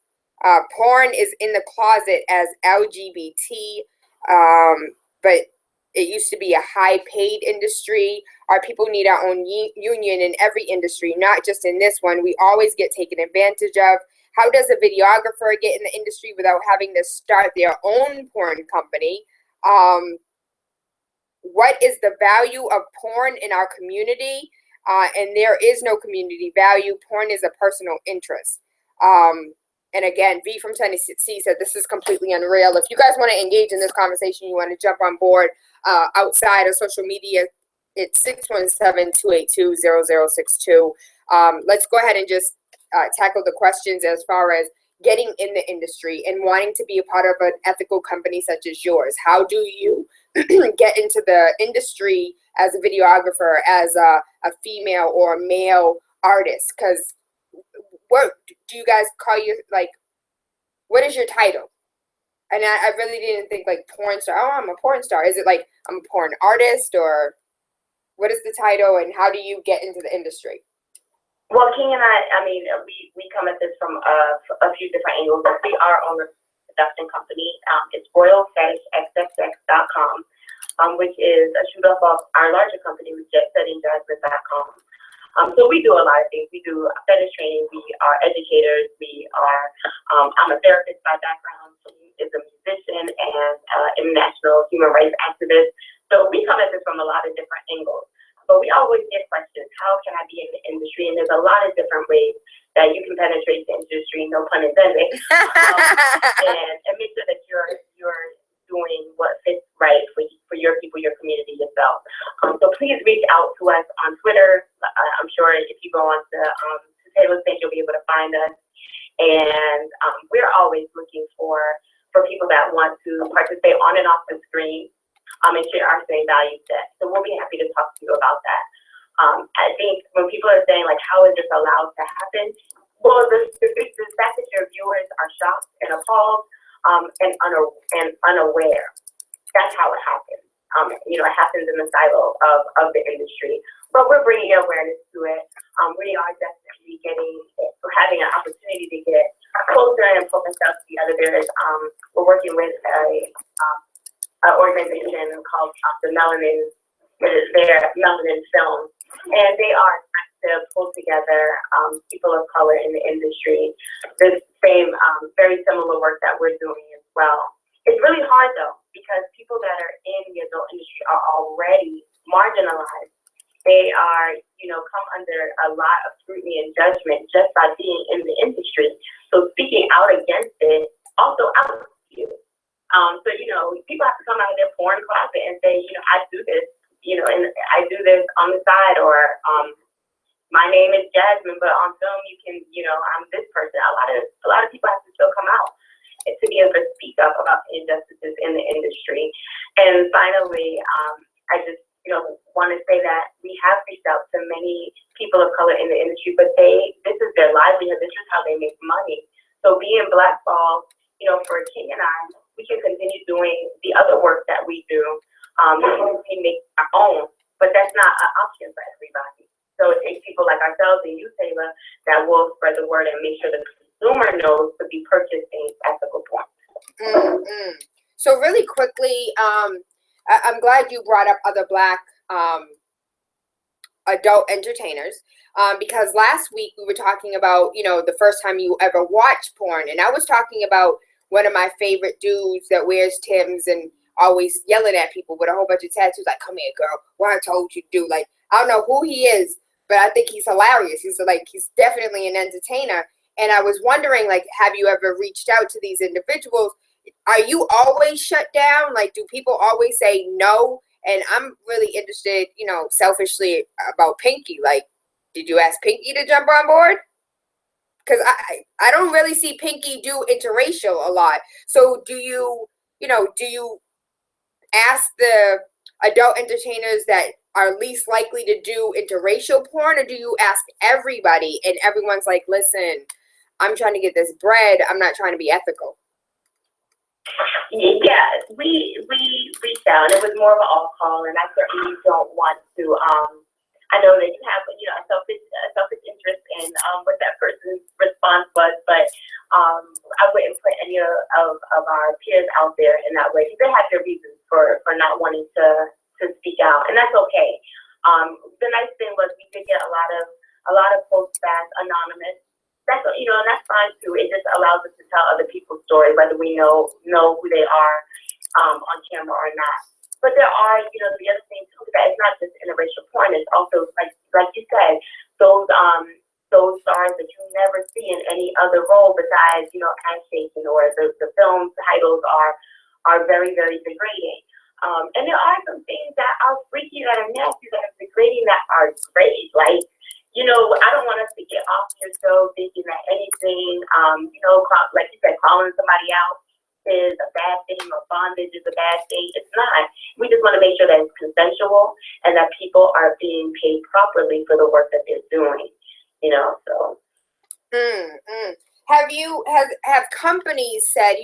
S1: Porn is in the closet as LGBT, but it used to be a high-paid industry. Our people need our own union in every industry, not just in this one. We always get taken advantage of. How does a videographer get in the industry without having to start their own porn company? What is the value of porn in our community? And there is no community value. Porn is a personal interest. And again, V from Tennessee said this is completely unreal. If you guys want to engage in this conversation, you want to jump on board outside of social media, it's 617-282-0062. Let's go ahead and just tackle the questions as far as getting in the industry and wanting to be a part of an ethical company such as yours. How do you get into the industry as a videographer, as a female or a male artist? Because what do you guys call you, like, what is your title? And I really didn't think like porn star. Oh, I'm a porn star. Is it like I'm a porn artist, or what is the title, and how do you get into the industry?
S4: Well, King and I mean, we come at this from a few different angles. We are on the production company. It's RoyalFetishXXX.com, which is a shoot off of our larger company, which is JetSettingJasmine.com. So we do a lot of things. We do fetish training. We are educators. We are, I'm a therapist by background. She is a musician and international human rights activist. So we come at this from a lot of different angles. But we always get questions, how can I be in the industry? And there's a lot of different ways that you can penetrate the industry, no pun intended, and make sure that you're doing what fits right for your people, your community, yourself. So please reach out to us on Twitter. I'm sure if you go on to Tayla's page, you'll be able to find us. And we're always looking for people that want to participate on and off the screen. And share our same value set. So we'll be happy to talk to you about that. I think when people are saying, like, how is this allowed to happen? Well, the fact that your viewers are shocked and appalled and unaware, that's how it happens. It happens in the silo of the industry. But we're bringing awareness to it. We are definitely having an opportunity to get closer and pull themselves together. We're working with an organization called the Melanin Film, and they are trying to pull together people of color in the industry. The same, very similar work that we're doing as well. It's really hard though, because people that are in the adult industry are already marginalized. They are, come under a lot of scrutiny and judgment just by being in the industry. So speaking out against it also outs you. So, people have to come out of their porn closet and say, I do this, and I do this on the side, or my name is Jasmine, but on film you can, I'm this person. A lot of people have to still come out and to be able to speak up about injustices in the industry. And finally, I just, want to say that we have reached out to many people of color in the industry, but this is their livelihood. This is how they make money. So being blackballed, for King and I, we can continue doing the other work that we do. We make our own, but that's not an option for everybody. So it takes people like ourselves and you, Tayla, that will spread the word and make sure the consumer knows to be purchasing ethical porn.
S1: Mm-hmm. So really quickly, I'm glad you brought up other Black adult entertainers, because last week we were talking about, the first time you ever watched porn, and I was talking about one of my favorite dudes that wears Timbs and always yelling at people with a whole bunch of tattoos, like, come here, girl, what I told you to do. Like, I don't know who he is, but I think he's hilarious. He's definitely an entertainer. And I was wondering, like, have you ever reached out to these individuals? Are you always shut down? Like, do people always say no? And I'm really interested, selfishly about Pinky. Like, did you ask Pinky to jump on board? Because I don't really see Pinky do interracial a lot. So do you ask the adult entertainers that are least likely to do interracial porn, or do you ask everybody and everyone's like, listen, I'm trying to get this bread, I'm not trying to be ethical?
S4: Yeah, we reached out. It was more of an all call, and I certainly don't want to. I know that you have a selfish interest in what that person's response was, but I wouldn't put any of our peers out there in that way. They have their reasons for not wanting to speak out, and that's okay. The nice thing was we did get a lot of posts back anonymous. That's and that's fine too. It just allows us to tell other people's story, whether we know who they are on camera or not. But there are the other thing too, that it's not just interracial porn. It's also like you said, those stars that you never see in any other role besides handshaking, or the film titles are very, very degrading. And there are some things that are freaky, that are nasty, that are degrading, that are great. Like, I don't want us to get off your show thinking that anything, like you said, calling somebody out is a bad thing, or bondage is a bad thing. It's not. We just want to make sure that it's consensual and that people are being paid properly for the work that they're doing. So.
S1: Have companies said,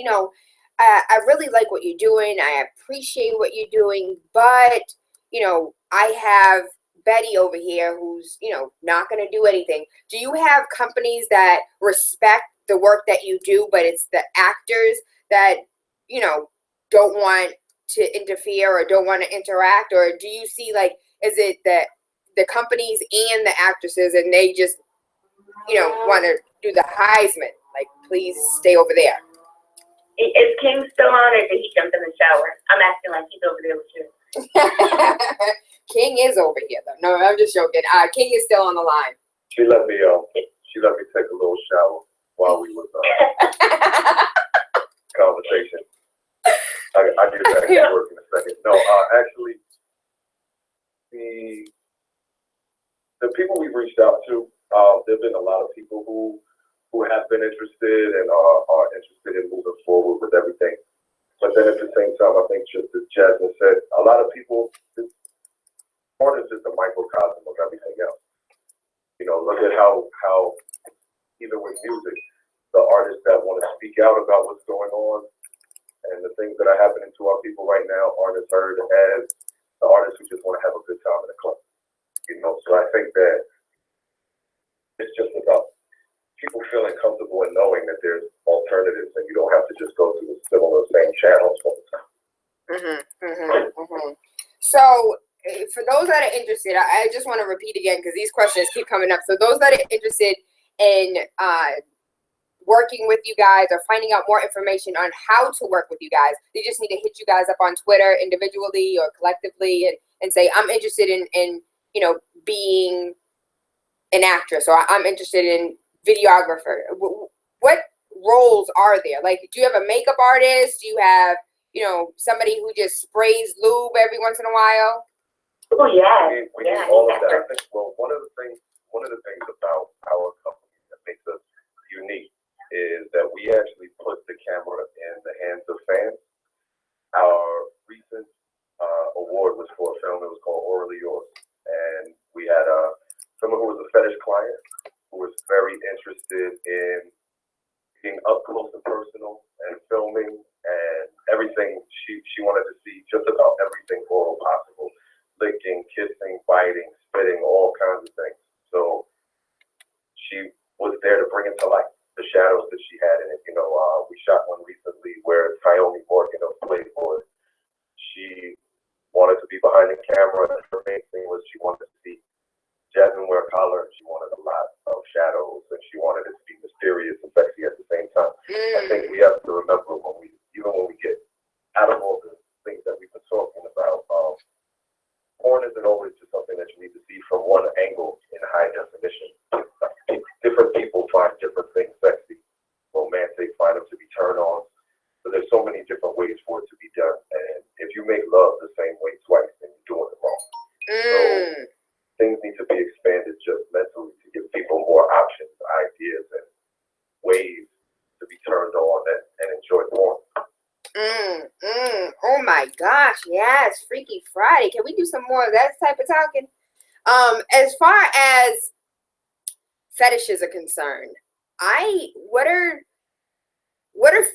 S1: I really like what you're doing, I appreciate what you're doing, but I have Betty over here who's not going to do anything? Do you have companies that respect the work that you do, but it's the actors that don't want to interfere or don't want to interact? Or do you see, like, is it that the companies and the actresses, and they just want to do the Heisman, like, please stay over there?
S4: Is King still on, or did he jump in the shower? I'm acting like he's over there with you.
S1: King is over here, though. No, I'm just joking. King is still on the line.
S3: She let me take a little shower while we was conversation. I get back to work in a second. No, actually, the people we've reached out to, there've been a lot of people who have been interested and are interested in moving forward with everything. But then at the same time, I think, just as Jasmine said, a lot of people, art is just a microcosm of everything else. Look at how even with music, the artists that want to speak out about what's going on and the things that are happening to our people right now aren't as heard as the artists who just want to have a good time in the club. So I think that it's just about people feeling comfortable and knowing that there's alternatives and you don't have to just go through the similar same channels all the time.
S1: So for those that are interested, I just want to repeat again, because these questions keep coming up. So those that are interested in working with you guys or finding out more information on how to work with you guys, they just need to hit you guys up on Twitter individually or collectively and say, I'm interested in being an actress, or I'm interested in videographer. What roles are there? Like, do you have a makeup artist? Do you have somebody who just sprays lube every once in a while?
S4: Oh yeah,
S3: we do all of that. I think. Well, one of the things about our company that makes us unique is that we actually put the camera in the hands of fans. Our recent award was for a film that was called Orally Yours, and we had someone who was a fetish client who was very interested in being up close and personal and filming and everything. She wanted to see just about everything oral possible. Licking, kissing, biting, spitting, all kinds of things. So she was there to bring it to life, the shadows that she had in it. We shot one recently where Naomi Morgan of Playboy, she wanted to be behind the camera, and her main thing was she wanted to see Jasmine wear a collar, and she wanted a lot of shadows, and she wanted it to be mysterious and sexy at the same time. I think we have to remember when we get out of all the things that we've been talking about, porn isn't always just something that you need to see from one angle in high definition. Different people find different things sexy, romantic, find them to be turned on. So there's so many different ways for it to be done. And if you make love the same way twice, then you're doing it wrong. So things need to be expanded just mentally to give people more options, ideas, and ways to be turned on and enjoy porn.
S1: Oh my God. gosh, yes, Freaky Friday. Can we do some more of that type of talking? As far as fetishes are concerned, what are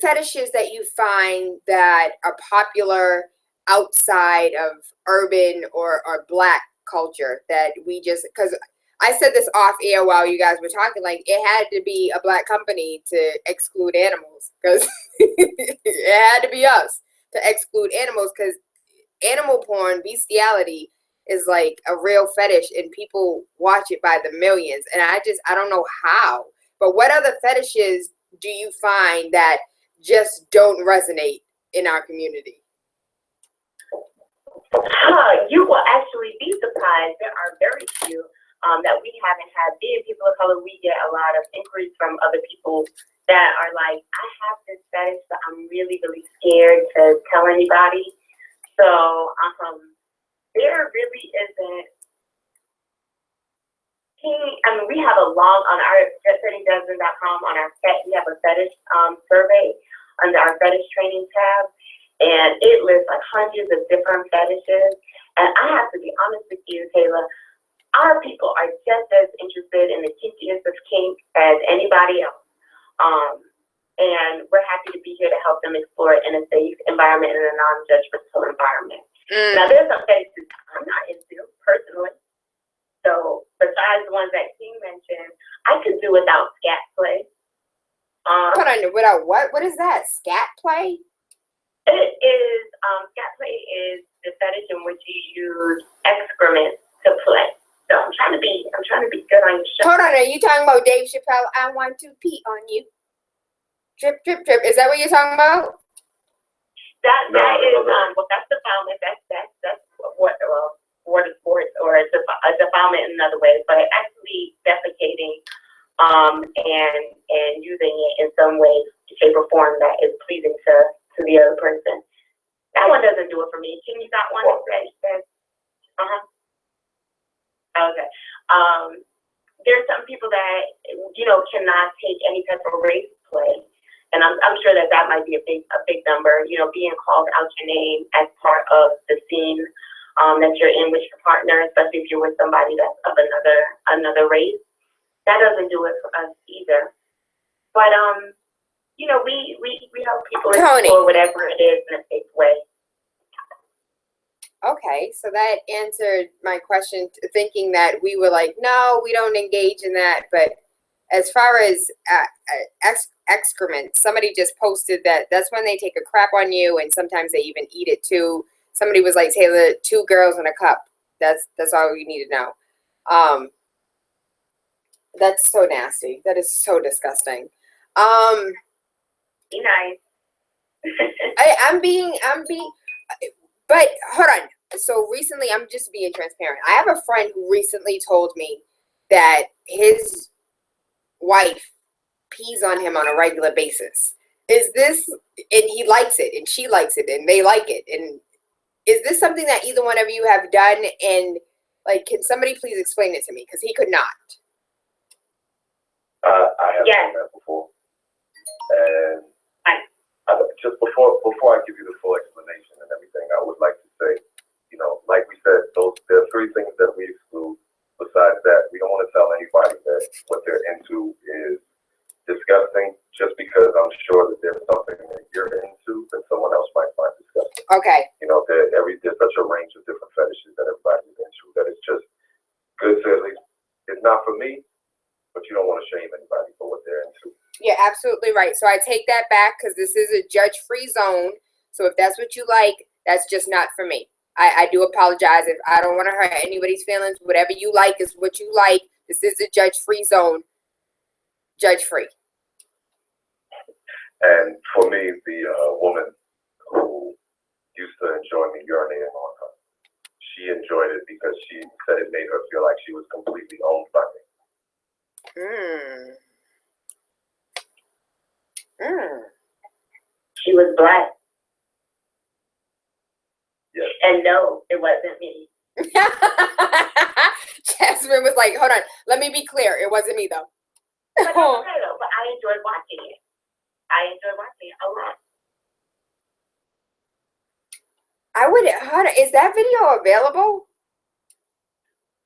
S1: fetishes that you find that are popular outside of urban or Black culture that we just, because I said this off air while you guys were talking, like it had to be a Black company to exclude animals, because it had to be us to exclude animals, because animal porn, bestiality is like a real fetish and people watch it by the millions. And I don't know how, but what other fetishes do you find that just don't resonate in our community?
S4: You will actually be surprised. There are very few that we haven't had. Being people of color, we get a lot of inquiries from other people that are like, I have this fetish, but I'm really, really scared to tell anybody. So there really isn't. I mean, we have a long, on our JustSettingJasmine.com, on our set, we have a fetish survey under our fetish training tab, and it lists like hundreds of different fetishes. And I have to be honest with you, Tayla, our people are just as interested in the kinkiest of kink as anybody else. And we're happy to be here to help them explore it in a safe environment and a non-judgmental environment. Now, there's some fetishes I'm not into personally. So besides the ones that King mentioned, I could do without scat play.
S1: Hold on, without what? What is that? Scat play?
S4: It is, scat play is the fetish in which you use excrement to play. So I'm trying to be good on your show.
S1: Hold on, are you talking about Dave Chappelle? I want to pee on you. Drip, drip, drip. Is that what you're talking about?
S4: That is well, that's defilement. That's what water sports or a defilement in another way, but actually defecating and using it in some way, shape, or form that is pleasing to the other person. That one doesn't do it for me. Can you got one that says okay. There's some people that cannot take any type of race play. And I'm sure that might be a big number, being called out your name as part of the scene that you're in with your partner, especially if you're with somebody that's of another race. That doesn't do it for us either. But we help people explore whatever it is in a safe way.
S1: Okay, so that answered my question, thinking that we were like, no, we don't engage in that. But as far as excrement, somebody just posted that that's when they take a crap on you, and sometimes they even eat it too. Somebody was like, Tayla, 2 girls in a cup. That's all you need to know. That's so nasty. That is so disgusting.
S4: Be nice.
S1: I'm being, but hold on. So recently, I'm just being transparent. I have a friend who recently told me that his wife pees on him on a regular basis. Is this, and he likes it, and she likes it, and they like it, and is this something that either one of you have done? And like, can somebody please explain it to me? Because he could not.
S5: I have done that before, and just before I give you the full explanation and everything, I would like to say, like we said, there are 3 things that we exclude. Besides that, we don't want to tell anybody that what they're into is disgusting, just because I'm sure that there's something that you're into that someone else might find disgusting.
S1: Okay.
S5: There's such a range of different fetishes that everybody's into that it's just good to at least, it's not for me, but you don't want to shame anybody for what they're into.
S1: Yeah, absolutely right. So I take that back, because this is a judge-free zone. So if that's what you like, that's just not for me. I do apologize if I don't want to hurt anybody's feelings. Whatever you like is what you like. This is a judge-free zone. Judge-free.
S5: And for me, the woman who used to enjoy me urinating on her, she enjoyed it because she said it made her feel like she was completely owned by me.
S4: She was Black.
S5: Yes.
S4: And no, it wasn't me.
S1: Jasmine was like, hold on, let me be clear. It wasn't me, though.
S4: But it's okay, though. But I enjoyed watching it. I enjoyed watching it a lot.
S1: I would. Is that video available?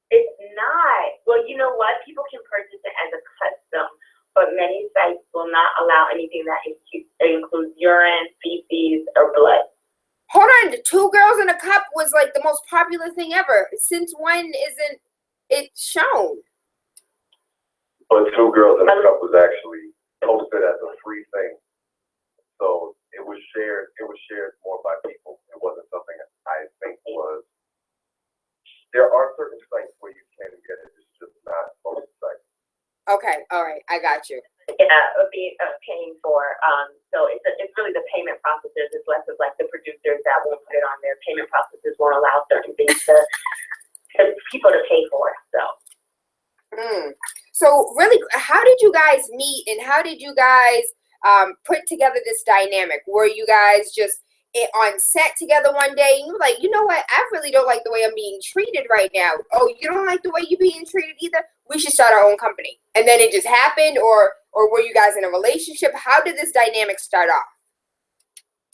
S4: It's not. Well, you know what? People can purchase it as a custom, but many sites will not allow anything that includes urine, feces, or blood.
S1: Hold on, the 2 girls in a cup was like the most popular thing ever. Since when isn't it shown?
S5: But 2 Girls in a Cup was actually posted as a free thing. So it was shared more by people. It wasn't something I think was. There are certain sites where you can get it. It's just not most sites.
S1: Okay, all right, I got you.
S4: Yeah, paying for. So it's really the payment processors. It's less of like the producers that won't put it on their payment processors won't allow certain things to people to pay for.
S1: So really, how did you guys meet, and how did you guys put together this dynamic? Were you guys just on set together one day, and you were like, you know what, I really don't like the way I'm being treated right now. Oh, you don't like the way you're being treated either? We should start our own company. And then it just happened, or were you guys in a relationship? How did this dynamic start off?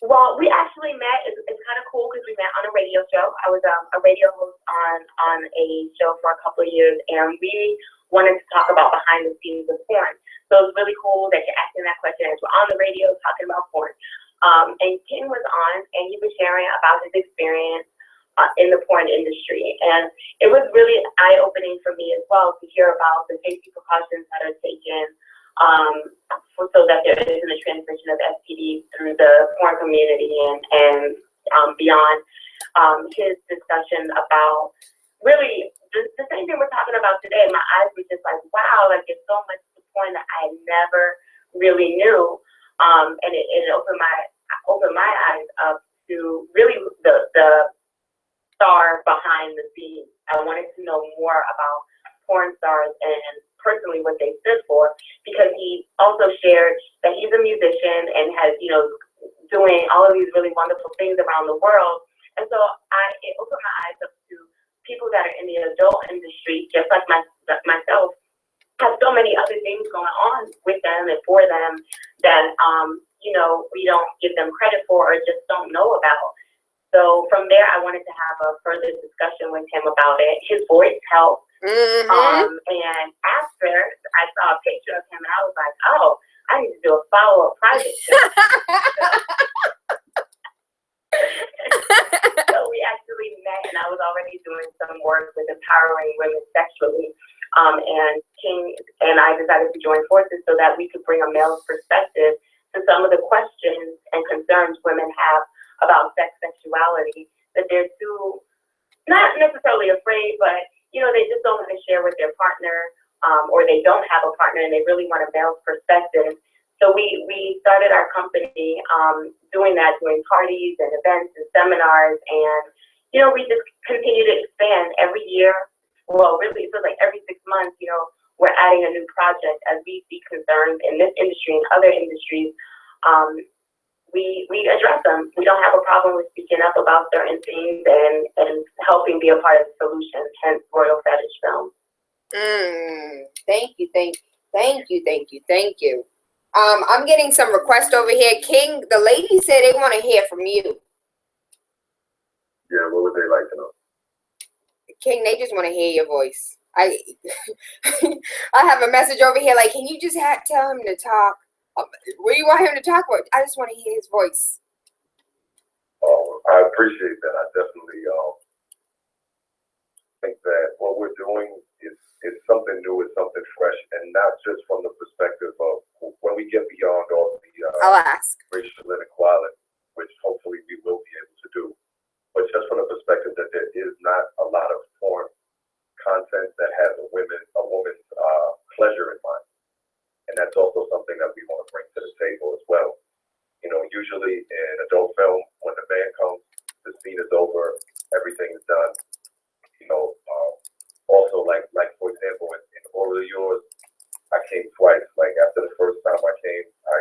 S4: Well, we actually met. It's kind of cool because we met on a radio show. I was a radio host on a show for a couple of years, and we wanted to talk about behind the scenes of porn. So it's really cool that you're asking that question as we're on the radio talking about porn. And King was on, and he was sharing about his experience in the porn industry. And it was really eye-opening for me as well to hear about the safety precautions that are taken so that there isn't a transmission of STDs through the porn community and beyond. His discussion about really the same thing we're talking about today. My eyes were just like, wow, like there's so much to porn that I never really knew. And it opened my eyes up to really the star behind the scenes. I wanted to know more about porn stars and personally what they stood for, because he also shared that he's a musician and has, doing all of these really wonderful things around the world. And so it opened my eyes up to people that are in the adult industry, just like myself, have so many other things going on with them and for them that, we don't give them credit for or just don't know about. So from there, I wanted to have a further discussion with him about it. His voice helped. And after I saw a picture of him, and I was like, oh, I need to do a follow-up private show. So we actually met, and I was already doing some work with empowering women sexually. And King and I decided to join forces so that we could bring a male perspective to some of the questions and concerns women have about sexuality, that they're too, not necessarily afraid, but, they just don't want to share with their partner, or they don't have a partner and they really want a male's perspective. So we started our company doing that, doing parties and events and seminars, and, we just continue to expand every year. Well, really, it feels like every 6 months, we're adding a new project as we see concerns in this industry and other industries. We address them. We don't have a problem with speaking up about certain things and helping be a part of the solution, hence Royal Fetish Film.
S1: Thank you. I'm getting some requests over here. King, the ladies say they want to hear from you.
S5: Yeah, what would they like to know?
S1: King, they just want to hear your voice. I have a message over here like, can you just tell him to talk? What do you want him to talk about? I just want to hear his voice.
S5: I appreciate that. I definitely think that what we're doing is something new, it's something fresh, and not just from the perspective of when we get beyond all the
S1: I'll ask.
S5: racial inequality, which hopefully we will be able to do, but just from the perspective that there is not a lot of porn content that has a woman's pleasure in mind. And that's also something that we want to bring to the table as well. Usually in adult film, when the man comes, the scene is over, everything is done. Also, like for example, in All of Yours, I came twice. Like after the first time I came, I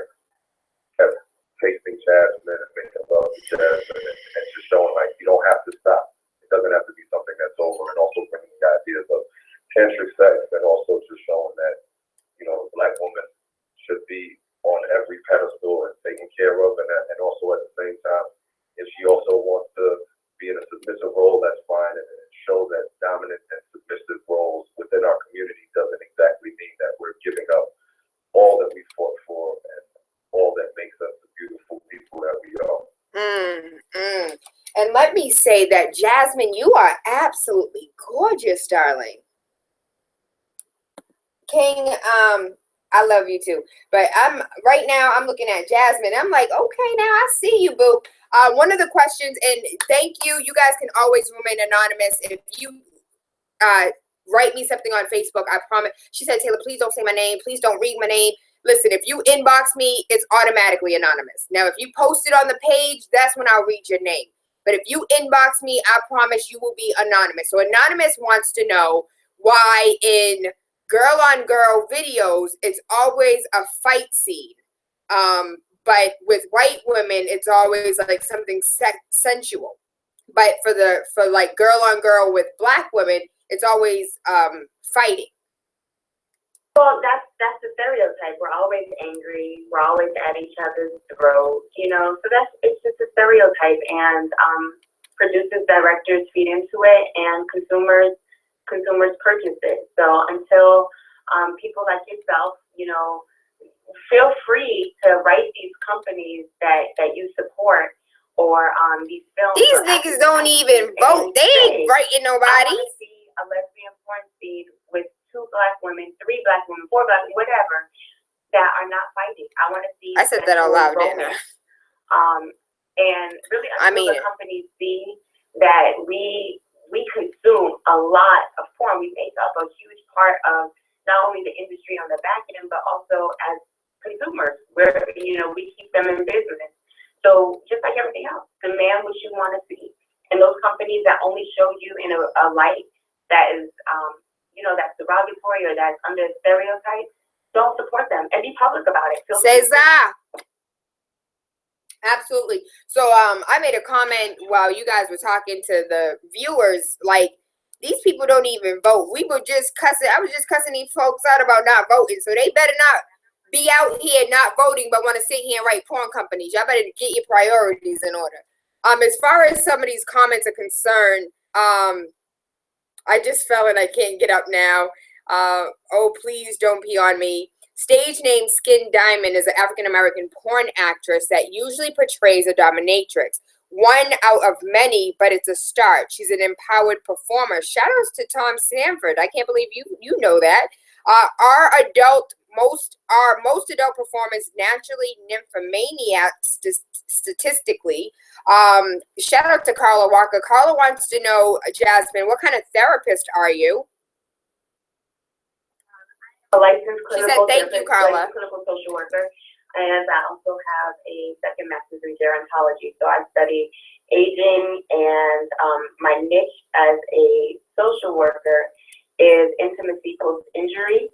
S5: kept tasting Jasmine and making love to Jasmine and just showing like you don't have to stop. It doesn't have to be something that's over, and also bringing the ideas of tantric sex, and also just showing that the Black woman should be on every pedestal and taken care of, and also at the same time, if she also wants to it's a role, that's fine, and show that dominant and submissive roles within our community doesn't exactly mean that we're giving up all that we fought for and all that makes us the beautiful people that we are.
S1: And let me say that, Jasmine, you are absolutely gorgeous, darling. King, I love you too. But right now I'm looking at Jasmine. I'm like, okay, now I see you, boo. One of the questions, and thank you. You guys can always remain anonymous. If you write me something on Facebook, I promise. She said, Tayla, please don't say my name. Please don't read my name. Listen, if you inbox me, it's automatically anonymous. Now, if you post it on the page, that's when I'll read your name. But if you inbox me, I promise you will be anonymous. So Anonymous wants to know why in girl-on-girl videos, it's always a fight scene. But with white women, it's always like something sensual. But for like girl-on-girl with black women, it's always fighting.
S4: Well, that's the stereotype. We're always angry. We're always at each other's throats, you know. So it's just a stereotype, and producers, directors feed into it, and consumers purchase it. So until people like yourself, you know, feel free to write these companies that you support, or these films.
S1: These niggas don't even vote. They ain't writing nobody.
S4: I want to see a lesbian porn scene with 2 black women, 3 black women, 4 black women, whatever, that are not fighting. I want to see.
S1: I said that out loud, didn't I?
S4: And really, until the companies see that we consume a lot of porn, we make up a huge part of not only the industry on the back end, but also as consumers, where, you know, we keep them in business. So just like everything else, demand what you want to see. And those companies that only show you in a light that is, you know, that's derogatory or that's under a stereotype, don't support them and be public about it.
S1: Say that. Absolutely. So I made a comment while you guys were talking to the viewers, like, these people don't even vote. We were just cussing. I was just cussing these folks out about not voting. So they better not be out here not voting, but want to sit here and write porn companies. Y'all better get your priorities in order. As far as some of these comments are concerned, I just fell and I can't get up now. Oh, please don't pee on me. Stage name Skin Diamond is an African-American porn actress that usually portrays a dominatrix. One out of many, but it's a start. She's an empowered performer. Shout outs to Tom Sanford. I can't believe you know that. Most adult performers naturally nymphomaniacs statistically. Shout out to Carla Walker. Carla wants to know, Jasmine, what kind of therapist are you?
S4: A licensed clinical
S1: thank you, Carla.
S4: Clinical social worker, and I also have a second master's in gerontology. So I study aging, and my niche as a social worker is intimacy post-injury.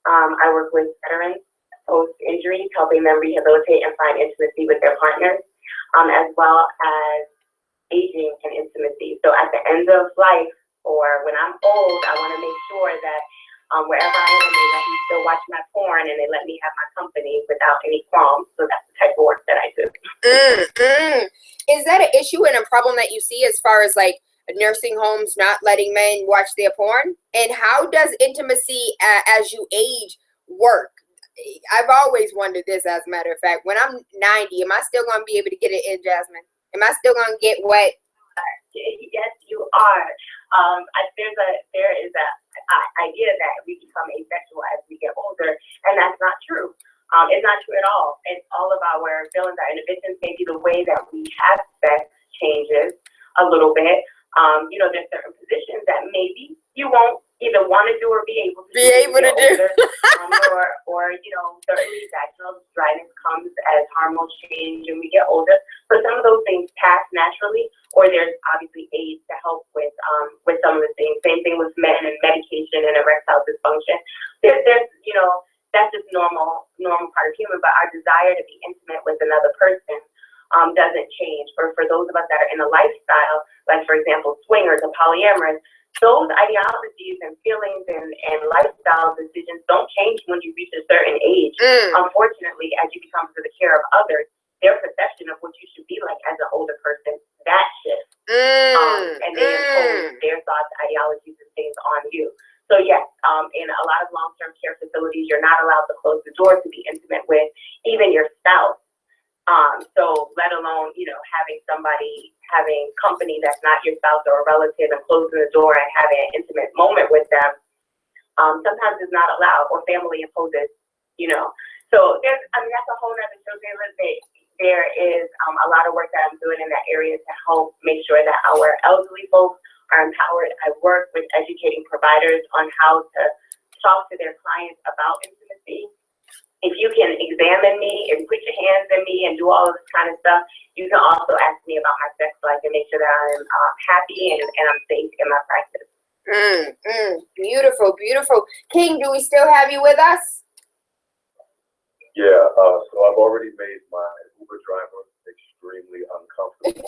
S4: I work with veterans post-injury, helping them rehabilitate and find intimacy with their partners, as well as aging and intimacy. So at the end of life, or when I'm old, I want to make sure that wherever I am, they let me still watch my porn and they let me have my company without any qualms. So that's the type of work that I do.
S1: Is that an issue and a problem that you see as far as like nursing homes not letting men watch their porn? And how does intimacy as you age work? I've always wondered this, as a matter of fact. When I'm 90, am I still going to be able to get it in, Jasmine? Am I still going to get wet?
S4: Yes, you are. There is a idea that we become asexual as we get older, and that's not true. It's not true at all. It's all about where our feelings are. Inhibitions, maybe the way that we have sex changes a little bit. You know, there's certain positions that maybe you won't either want to do or be able to do. Or you know, certainly vaginal dryness comes as hormones change and we get older. So some of those things pass naturally, or there's obviously aids to help with some of the things. Same thing with men and medication and erectile dysfunction. There's you know, that's just normal part of human. But our desire to be intimate with another person doesn't change. Or for those of us that are in a lifestyle, like for example, swingers or polyamorous, those ideologies and feelings and lifestyle decisions don't change when you reach a certain age. Unfortunately, as you become to the care of others, their perception of what you should be like as an older person, that shifts. And they impose their thoughts, ideologies, and things on you. So yes, in a lot of long-term care facilities, you're not allowed to close the door to be intimate with even your spouse. So let alone, having company that's not your spouse or a relative and closing the door and having an intimate moment with them, sometimes it's not allowed, or family imposes, So that's a whole nother show. There is a lot of work that I'm doing in that area to help make sure that our elderly folks are empowered. I work with educating providers on how to talk to their clients about intimacy. If you can examine me and put your hands in me and do all of this kind of stuff, you can also ask me about my sex life and make sure that I'm happy and I'm safe in my practice.
S1: Beautiful, beautiful. King, do we still have you with us?
S5: Yeah, so I've already made my Uber driver extremely uncomfortable.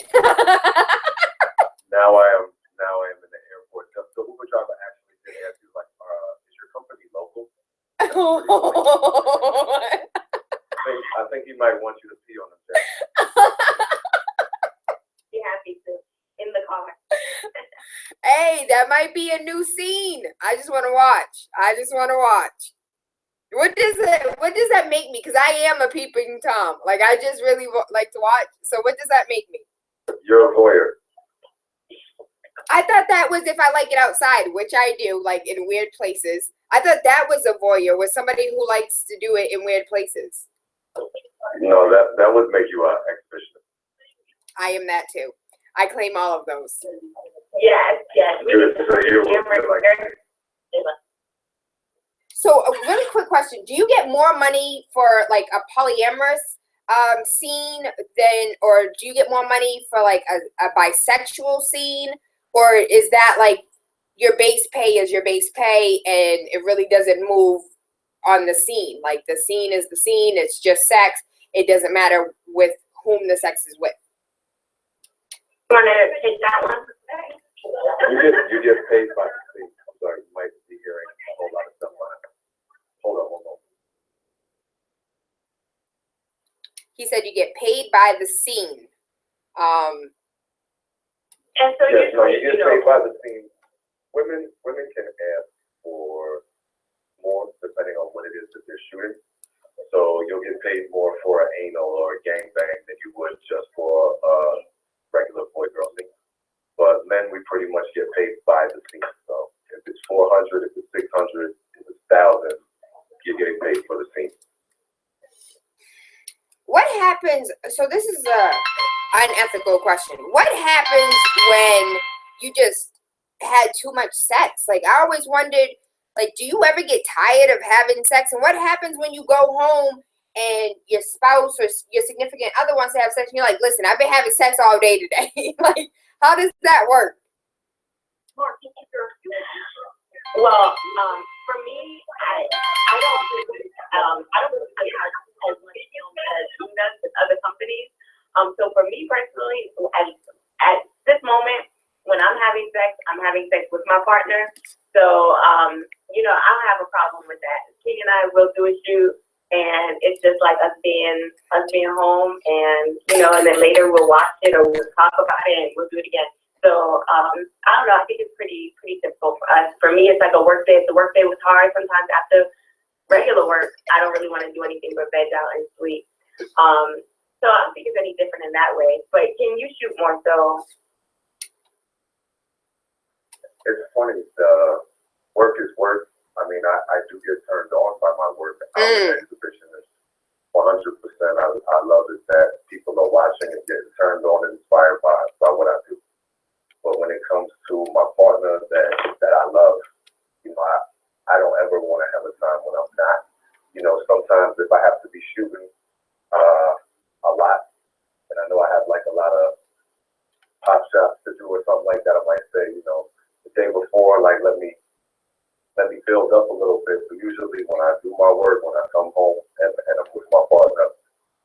S5: Now I am in the airport. The Uber driver actually did ask you, like, is your company local? I think he might want you to pee on himself.
S4: Be happy to in the car.
S1: Hey, that might be a new scene. I just want to watch. What does that make me? Because I am a peeping Tom. Like, I just really like to watch. So what does that make me?
S5: You're a voyeur.
S1: I thought that was if I like it outside, which I do, like in weird places. I thought that was a voyeur, was somebody who likes to do it in weird places.
S5: No, that would make you an exhibitionist.
S1: I am that too. I claim all of those.
S4: Yes.
S1: So a really quick question. Do you get more money for like a polyamorous scene or do you get more money for like a bisexual scene? Or is that like your base pay is your base pay and it really doesn't move on the scene? Like the scene is the scene, it's just sex. It doesn't matter with whom the sex is with.
S4: You want to take that one?
S5: You get paid by the scene. I'm sorry, you might be hearing a whole lot of stuff on it. Hold on.
S1: He said you get paid by the scene.
S4: And so
S5: yes, you get paid by the scene. Women can ask for more depending on what it is that they're shooting. So you'll get paid more for an anal or a gangbang than you would just for a regular boy-girl scene. But men, we pretty much get paid by the scene. So if it's 400, if it's 600, if it's 1,000, you're getting paid for the scene.
S1: What happens? So this is an unethical question. What happens when you just had too much sex? Like, I always wondered, like, do you ever get tired of having sex? And what happens when you go home and your spouse or your significant other wants to have sex and you're like, listen, I've been having sex all day today. Like, how does that work?
S4: Well, for me, I don't really as much as Zoom does with other companies. So for me personally, at this moment, when I'm having sex with my partner. So, I don't have a problem with that. King and I will do a shoot, and it's just like us being home, and and then later we'll watch it or we'll talk about it and we'll do it again. So I don't know. I think it's pretty typical for us. For me, it's like a work day. If the work day was hard, sometimes after regular work, I don't really want to do anything but veg out and sleep. So I don't think it's any different in that way. But can you shoot more so?
S5: It's funny. Work is work. I mean, I do get turned on by my work. I'm an exhibitionist. 100%. I love it that people are watching and getting turned on and inspired by what I do. But when it comes to my partner that I love, I don't ever want to have a time when I'm not. Sometimes if I have to be shooting a lot, and I know I have like a lot of pop shots to do or something like that, I might say, the day before, like let me build up a little bit. So usually when I do my work, when I come home and I'm with my partner,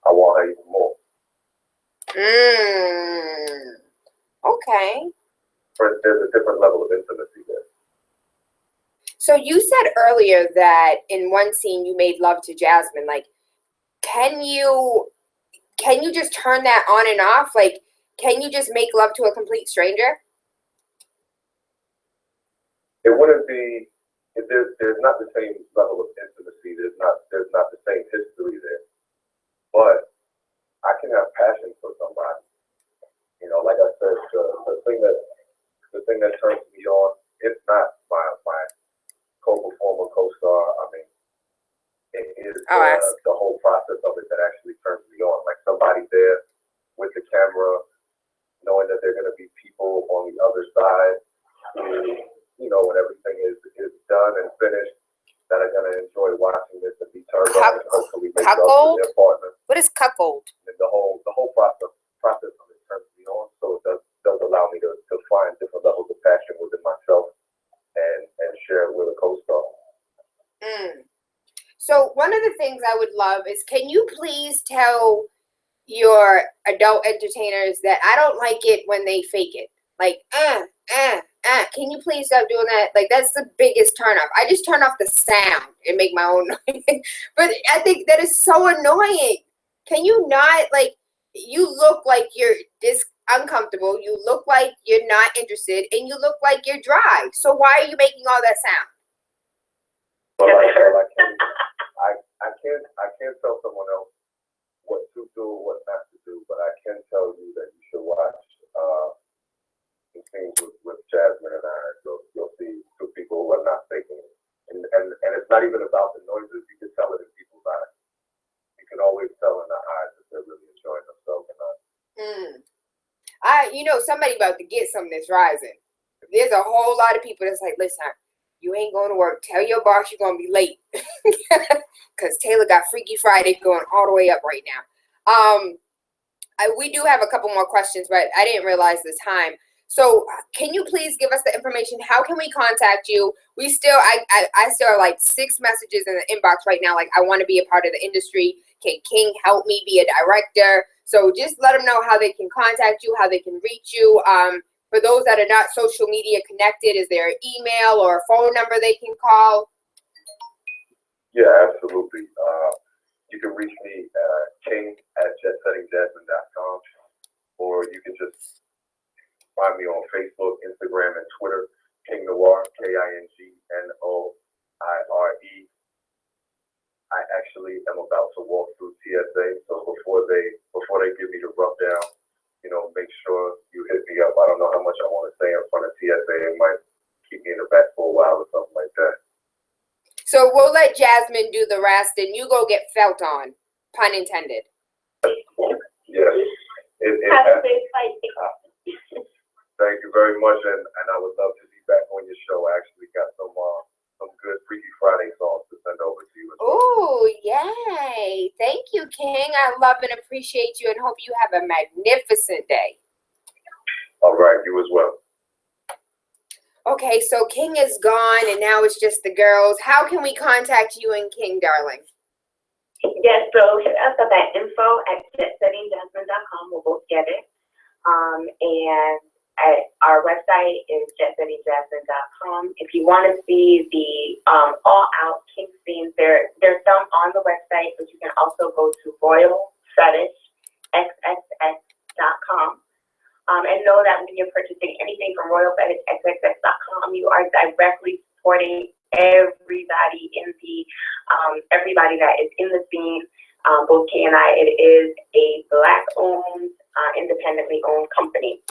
S5: I want her even more.
S1: Okay.
S5: There's a different level of intimacy there.
S1: So you said earlier that in one scene you made love to Jasmine. Like, can you can you just turn that on and off? Like, can you just make love to a complete stranger?
S5: It wouldn't be. There's not the same level of intimacy. There's not the same history there. But I can have passion for somebody. You know, like I said, the thing that turns me on, it's not my co-performer, co-star. I mean, it is the whole process of it that actually turns me on. Like somebody there with the camera, knowing that there are going to be people on the other side who, you know, when everything is done and finished, that are going to enjoy watching this and be turned on and hopefully make love to their partner.
S1: What is cuckold?
S5: And the whole process of it turns me on. So it does allow me to find different levels of passion within myself and share it with a co-star.
S1: So one of the things I would love is, can you please tell your adult entertainers that I don't like it when they fake it? Like, can you please stop doing that? Like, that's the biggest turn off. I just turn off the sound and make my own noise. But I think that is so annoying. Can you not, like, you look like you're uncomfortable, you look like you're not interested, and you look like you're dry. So why are you making all that sound?
S5: Well, I can't tell someone else what to do or what not to do, but I can tell you that you should watch the scenes with Jasmine and I. You'll see two people who are not faking it. And it's not even about the noises. You can tell it in people's eyes. You can always tell in their eyes if they're really enjoying themselves or not.
S1: Somebody about to get something that's rising. There's a whole lot of people that's like, listen, you ain't going to work. Tell your boss you're going to be late. Because Tayla got Freaky Friday going all the way up right now. We do have a couple more questions, but I didn't realize the time. So can you please give us the information? How can we contact you? I still have like 6 messages in the inbox right now. Like, I want to be a part of the industry. Can King help me be a director? So just let them know how they can contact you, how they can reach you. For those that are not social media connected, is there an email or a phone number they can call?
S5: Yeah, absolutely. You can reach me, king@jetsettingjasmine.com, or you can just find me on Facebook, Instagram, and Twitter, King Noire, KINGNOIRE. I actually am about to walk through TSA, so before they give me the rub down, make sure you hit me up. I don't know how much I want to say in front of TSA. It might keep me in the back for a while or something like that.
S1: So we'll let Jasmine do the rest, and you go get felt on, pun intended.
S5: Yes.
S4: Have a safe flight.
S5: Thank you very much, and I would love to be back on your show. I actually got some good Freaky Friday songs to send over to you as well.
S1: Oh, yay. Thank you, King. I love and appreciate you and hope you have a magnificent day.
S5: All right, you as well.
S1: Okay, so King is gone and now it's just the girls. How can we contact you and King, darling?
S4: Yes, so hit us up at info@jetsettingjasmine.com. We'll both get it. And our website is jetsettingjasmine.com. If you want to see the all-out kink scenes, there's some on the website, but you can also go to royalfetishxxx.com. And know that when you're purchasing anything from royalfetishxxx.com, you are directly supporting everybody in the everybody that is in the scene. Both Kay and I, it is a Black-owned, independently owned company.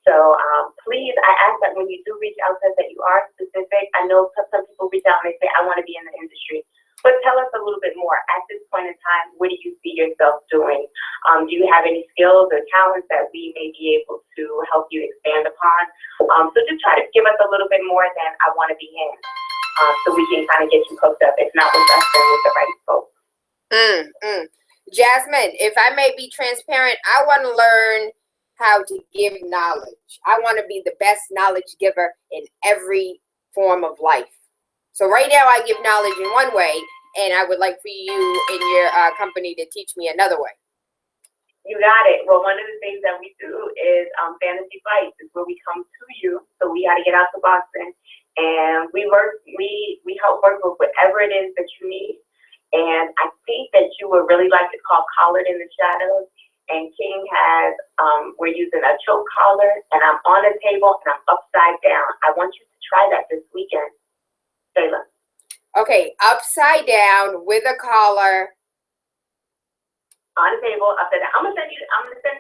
S4: So please, I ask that when you do reach out to us that you are specific. I know some people reach out and they say, I want to be in the industry. But tell us a little bit more. At this point in time, what do you see yourself doing? Do you have any skills or talents that we may be able to help you expand upon? So just try to give us a little bit more than I want to be in, so we can kind of get you hooked up. If not with us, then with the right folks.
S1: Jasmine, if I may be transparent, I want to learn how to give knowledge. I want to be the best knowledge giver in every form of life. So right now I give knowledge in one way, and I would like for you and your company to teach me another way.
S4: You got it. Well, one of the things that we do is fantasy fights. Is where we come to you. So we got to get out to Boston, and we help work with whatever it is that you need. And I think that you would really like it, called Collared in the Shadows. And King has, we're using a choke collar, and I'm on a table and I'm upside down. I want you to try that this weekend, Tayla.
S1: Okay, upside down with a collar.
S4: On the table, upside down. I'm gonna send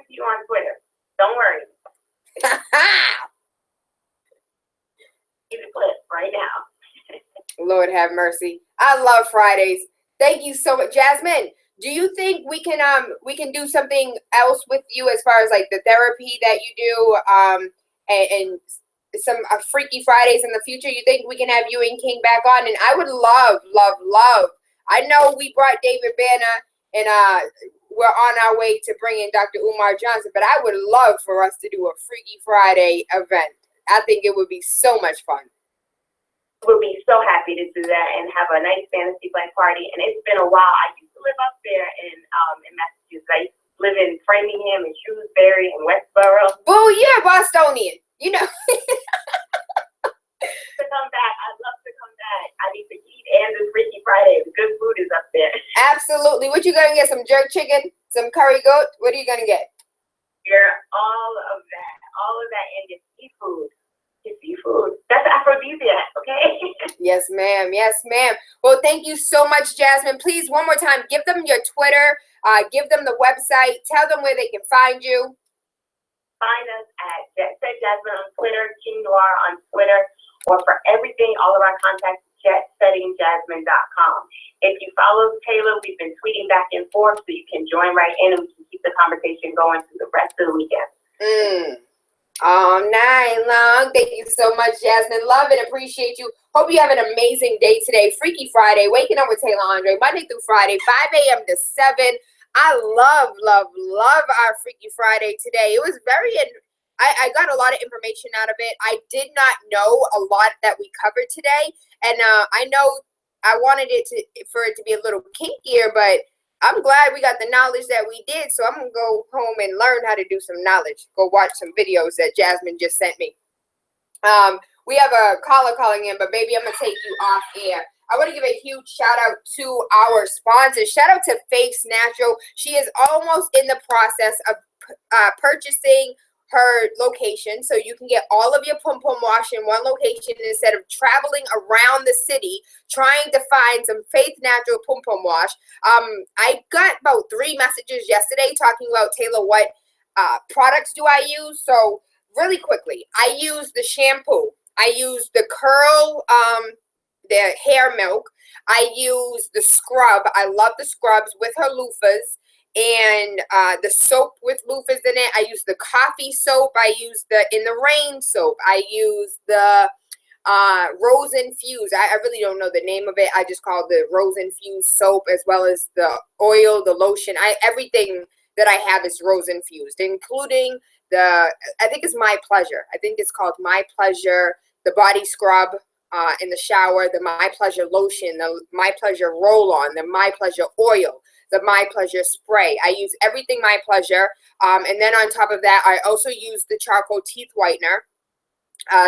S4: it to you on Twitter. Don't worry. Give it a clip right now.
S1: Lord have mercy. I love Fridays. Thank you so much, Jasmine. Do you think we can do something else with you as far as like the therapy that you do, and some Freaky Fridays in the future? You think we can have you and King back on? And I would love. I know we brought DavidBanner, and we're on our way to bringing Dr. Umar Johnson, but I would love for us to do a Freaky Friday event. I think it would be so much fun.
S4: We'll be so happy to do that and have a nice fantasy blank party. And it's been a while. I used to live up there in Massachusetts. I used to live in Framingham and Shrewsbury and Westboro.
S1: Boo, you're a Bostonian. You know.
S4: To come back, I'd love to come back. I need to eat and the Freaky Friday. The good food is up there.
S1: Absolutely. What you gonna get? Some jerk chicken? Some curry goat? What are you gonna get?
S4: Yeah, all of that, and your seafood. Seafood. That's aphrodisiac, okay?
S1: Yes, ma'am. Yes, ma'am. Well, thank you so much, Jasmine. Please, one more time, give them your Twitter, give them the website, tell them where they can find you.
S4: Find us at Jasmine on Twitter, King Noire on Twitter, or for everything, all of our contacts, jetsettingjasmine.com. If you follow Tayla, we've been tweeting back and forth, so you can join right in and we can keep the conversation going through the rest of the weekend.
S1: All night long. Thank you so much, Jasmine. Love and appreciate you. Hope you have an amazing day today. Freaky Friday, waking up with TaylaAndre, Monday through Friday, 5 a.m. to 7. I love our Freaky Friday today. It was I got a lot of information out of it. I did not know a lot that we covered today. And I know I wanted for it to be a little kinkier, but I'm glad we got the knowledge that we did, so I'm going to go home and learn how to do some knowledge. Go watch some videos that Jasmine just sent me. We have a caller calling in, but baby, I'm going to take you off air. I want to give a huge shout out to our sponsors. Shout out to Faith's Natural. She is almost in the process of purchasing her location, so you can get all of your pom pom wash in one location instead of traveling around the city trying to find some Faith Natural pom pom wash. I got about 3 messages yesterday talking about, Tayla, what products do I use? So really quickly, I use the shampoo. I use the curl, the hair milk. I use the scrub. I love the scrubs with her loofahs. And the soap with loofahs in it. I use the coffee soap. I use the In the Rain soap. I use the Rose Infused. I really don't know the name of it. I just call it the Rose Infused soap, as well as the oil, the lotion. Everything that I have is Rose Infused, including I think it's My Pleasure. I think it's called My Pleasure, the body scrub in the shower, the My Pleasure lotion, the My Pleasure roll-on, the My Pleasure oil, the My Pleasure spray. I use everything My Pleasure. And then on top of that, I also use the charcoal teeth whitener.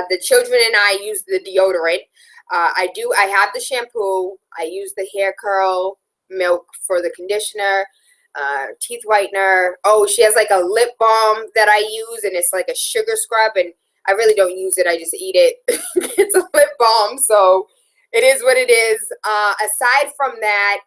S1: The children and I use the deodorant. I have the shampoo. I use the hair curl milk for the conditioner, teeth whitener. Oh, she has like a lip balm that I use, and it's like a sugar scrub, and I really don't use it. I just eat it. It's a lip balm, so it is what it is. Aside from that,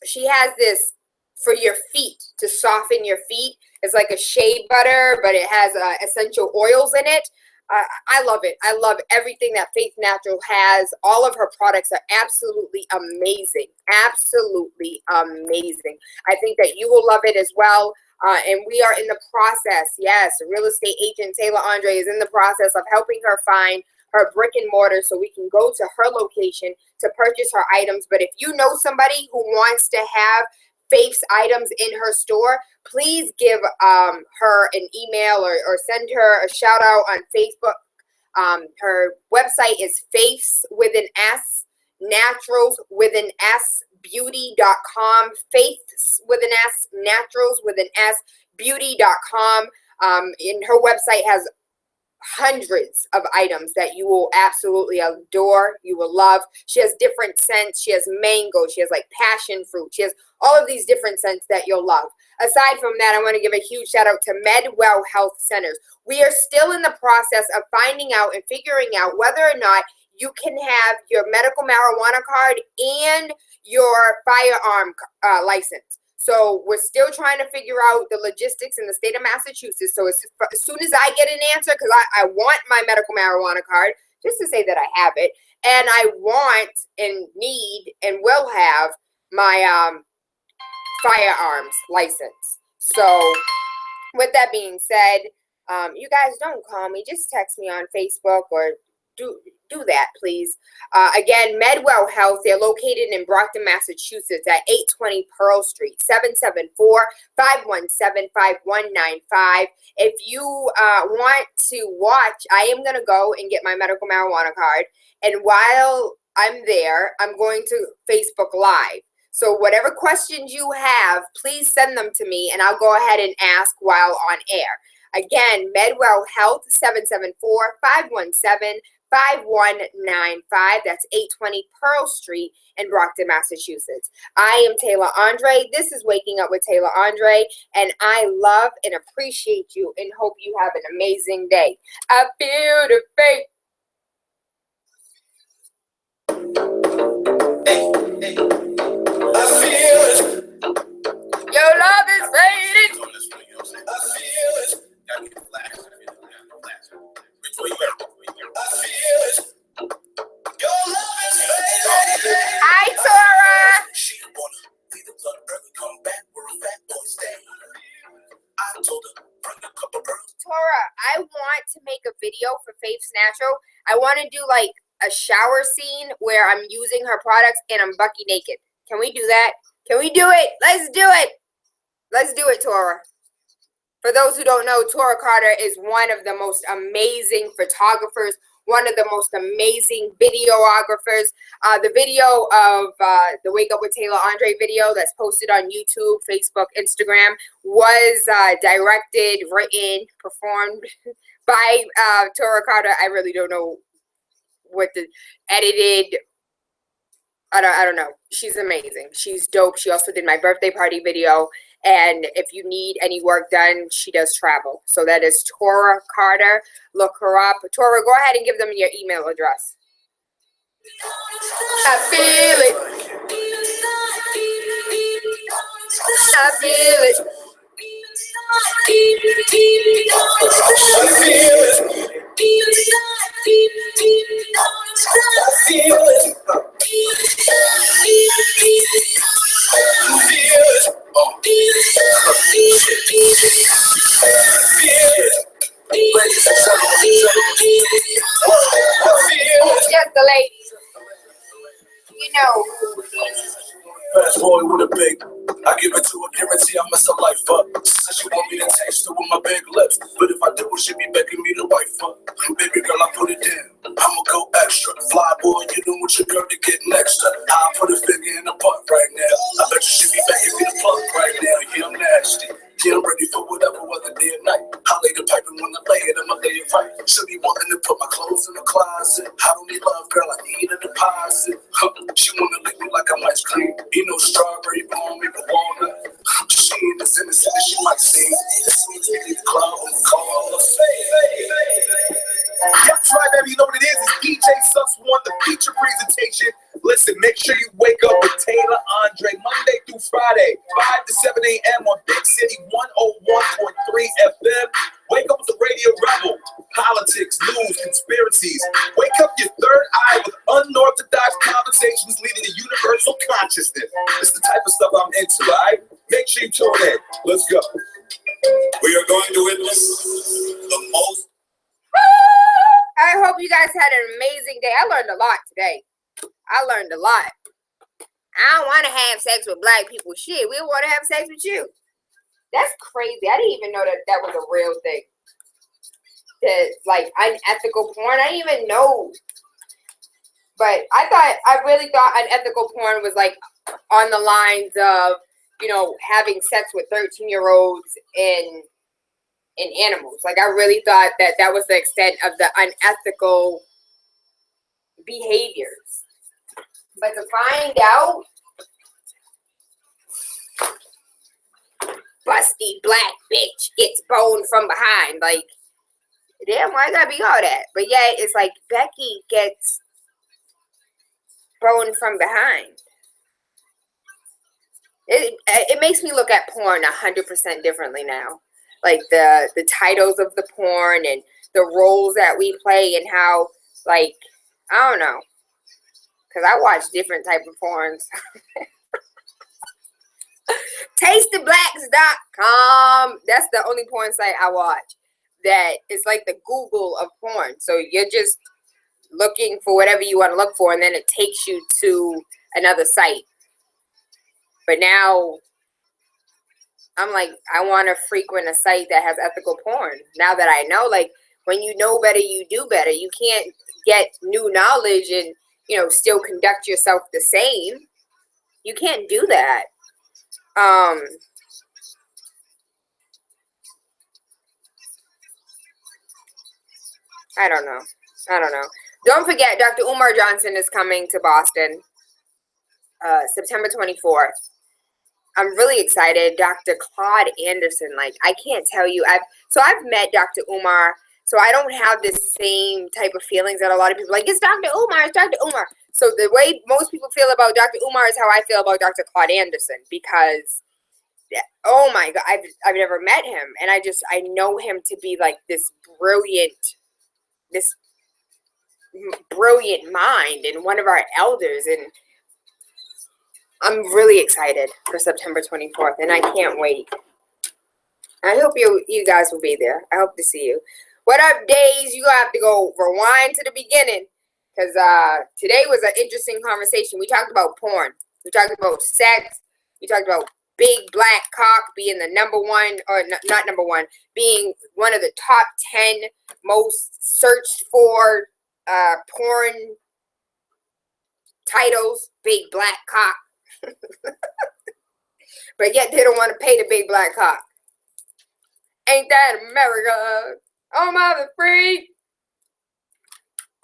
S1: she has this for your feet, to soften your feet. It's like a shea butter, but it has essential oils in it. I love it. I love everything that Faith Natural has. All of her products are absolutely amazing. Absolutely amazing. I think that you will love it as well. And we are in the process. Yes, real estate agent TaylaAndre is in the process of helping her find her brick and mortar so we can go to her location to purchase her items. But if you know somebody who wants to have Faith's items in her store, please give her an email or send her a shout out on Facebook. Her website is Faith's with an S, Naturals with an S, beauty.com. Faith's with an S, Naturals with an S, beauty.com. And her website has hundreds of items that you will absolutely adore, you will love. She has different scents. She has mango. She has like passion fruit. She has all of these different scents that you'll love. Aside from that, I want to give a huge shout out to MedWell Health Centers. We are still in the process of finding out and figuring out whether or not you can have your medical marijuana card and your firearm license. So we're still trying to figure out the logistics in the state of Massachusetts. So as soon as I get an answer, because I want my medical marijuana card, just to say that I have it, and I want and need and will have my firearms license. So with that being said, you guys don't call me, just text me on Facebook or do that, please. Again, MedWell Health, they're located in Brockton, Massachusetts at 820 Pearl Street, 774-517-5195. If you want to watch, I am going to go and get my medical marijuana card. And while I'm there, I'm going to Facebook Live. So whatever questions you have, please send them to me, and I'll go ahead and ask while on air. Again, MedWell Health, 774-517-5195. That's 820 Pearl Street in Brockton, Massachusetts. I am TaylaAndre. This is Waking Up with TaylaAndre, and I love and appreciate you and hope you have an amazing day. I feel the faith. I feel it. Your love is fading. I feel it. Hi, Tora. Tora, I want to make a video for Faith's Natural. I want to do like a shower scene where I'm using her products and I'm bucky naked. Can we do that? Can we do it? Let's do it. Let's do it, Tora. For those who don't know, Tora Carter is one of the most amazing photographers, one of the most amazing videographers. The video of the Wake Up with TaylaAndre video that's posted on YouTube, Facebook, Instagram was directed, written, performed by Tora Carter. I really don't know what the edited. I don't know. She's amazing. She's dope. She also did my birthday party video. And if you need any work done, she does travel. So that is Tora Carter. Look her up. Tora, go ahead and give them your email address. I feel it. I feel it. I feel it. Just the ladies. You know.
S6: Fast boy with a big, I give it to her, guarantee I mess her life up. Said she want me to taste her with my big lips, but if I do, she be begging me to wife her. Baby girl, I put it down. I'ma go extra. Fly boy, you know what your girl to get next to. I'll put a finger in the butt right now. I bet you she be begging me to fuck right now. Yeah, I'm nasty. Yeah, I'm ready for whatever, whether day or night. I lay the pipe and when I lay it, I'ma lay it right. She be wanting to put my clothes in the closet. I don't need love, girl, I need a deposit. She wanna lick me like I'm ice cream. You know, strawberry, bomb, me with walnut. She in the center, she might sing. This means we need the club on the call.
S7: That's right, baby. You know what it is? It's DJ Sus One, the feature presentation. Listen, make sure you wake up with TaylaAndre Monday through Friday, 5 to 7 a.m. on Big City 101.3 FM. Wake up with the Radio Rebel. Politics, news, conspiracies. Wake up your third eye with unorthodox conversations leading to universal consciousness. It's the type of stuff I'm into, all right? Make sure you tune in. Let's go.
S6: We are going to witness the most.
S1: I hope you guys had an amazing day. I learned a lot today. I learned a lot. I don't want to have sex with black people. Shit, we want to have sex with you. That's crazy. I didn't even know that that was a real thing. That, like, unethical porn. I didn't even know. But I really thought unethical porn was like on the lines of, you know, having sex with 13-year-olds and in animals. Like, I really thought that that was the extent of the unethical behaviors. But to find out, busty black bitch gets boned from behind. Like, damn, why gotta be all that? But yeah, it's like Becky gets boned from behind. It makes me look at porn 100% differently now. Like the titles of the porn and the roles that we play and how, like, I don't know. Because I watch different type of porns. TastyBlacks.com. That's the only porn site I watch. That is like the Google of porn. So you're just looking for whatever you want to look for, and then it takes you to another site. But now I'm like, I want to frequent a site that has ethical porn. Now that I know, like, when you know better, you do better. You can't get new knowledge and, you know, still conduct yourself the same. You can't do that. I don't know. Don't forget, Dr. Umar Johnson is coming to Boston September 24th. I'm really excited. Dr. Claude Anderson, like, I can't tell you. I've met Dr. Umar, so I don't have the same type of feelings that a lot of people like, it's Dr. Umar, it's Dr. Umar. So the way most people feel about Dr. Umar is how I feel about Dr. Claude Anderson, because, oh my God, I've never met him, and I know him to be like this brilliant mind and one of our elders, and I'm really excited for September 24th, and I can't wait. I hope you guys will be there. I hope to see you. What up, Days? You have to go rewind to the beginning, because today was an interesting conversation. We talked about porn. We talked about sex. We talked about big black cock being the number one, or not number one, being one of the top 10 most searched for porn titles. Big black cock. But yet they don't want to pay the big black cock. Ain't that America? Oh, mother freak.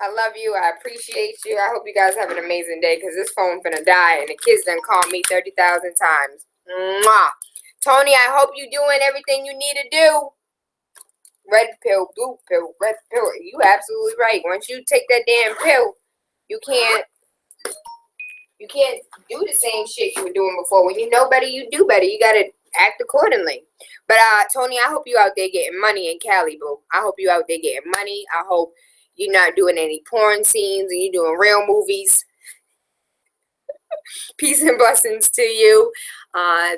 S1: I love you. I appreciate you. I hope you guys have an amazing day, because this phone finna die and the kids done called me 30,000 times. Mwah. Tony, I hope you doing everything you need to do. Red pill, blue pill, red pill. You absolutely right. Once you take that damn pill, you can't do the same shit you were doing before. When you know better, you do better. You gotta act accordingly. But Tony, I hope you out there getting money in Cali, boo. I hope you out there getting money. I hope you're not doing any porn scenes and you're doing real movies. Peace and blessings to you.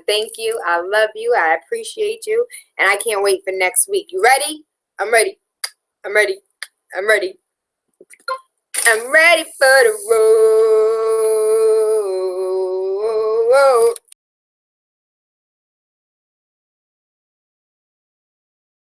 S1: Thank you. I love you. I appreciate you. And I can't wait for next week. You ready? I'm ready. I'm ready. I'm ready. I'm ready for the road.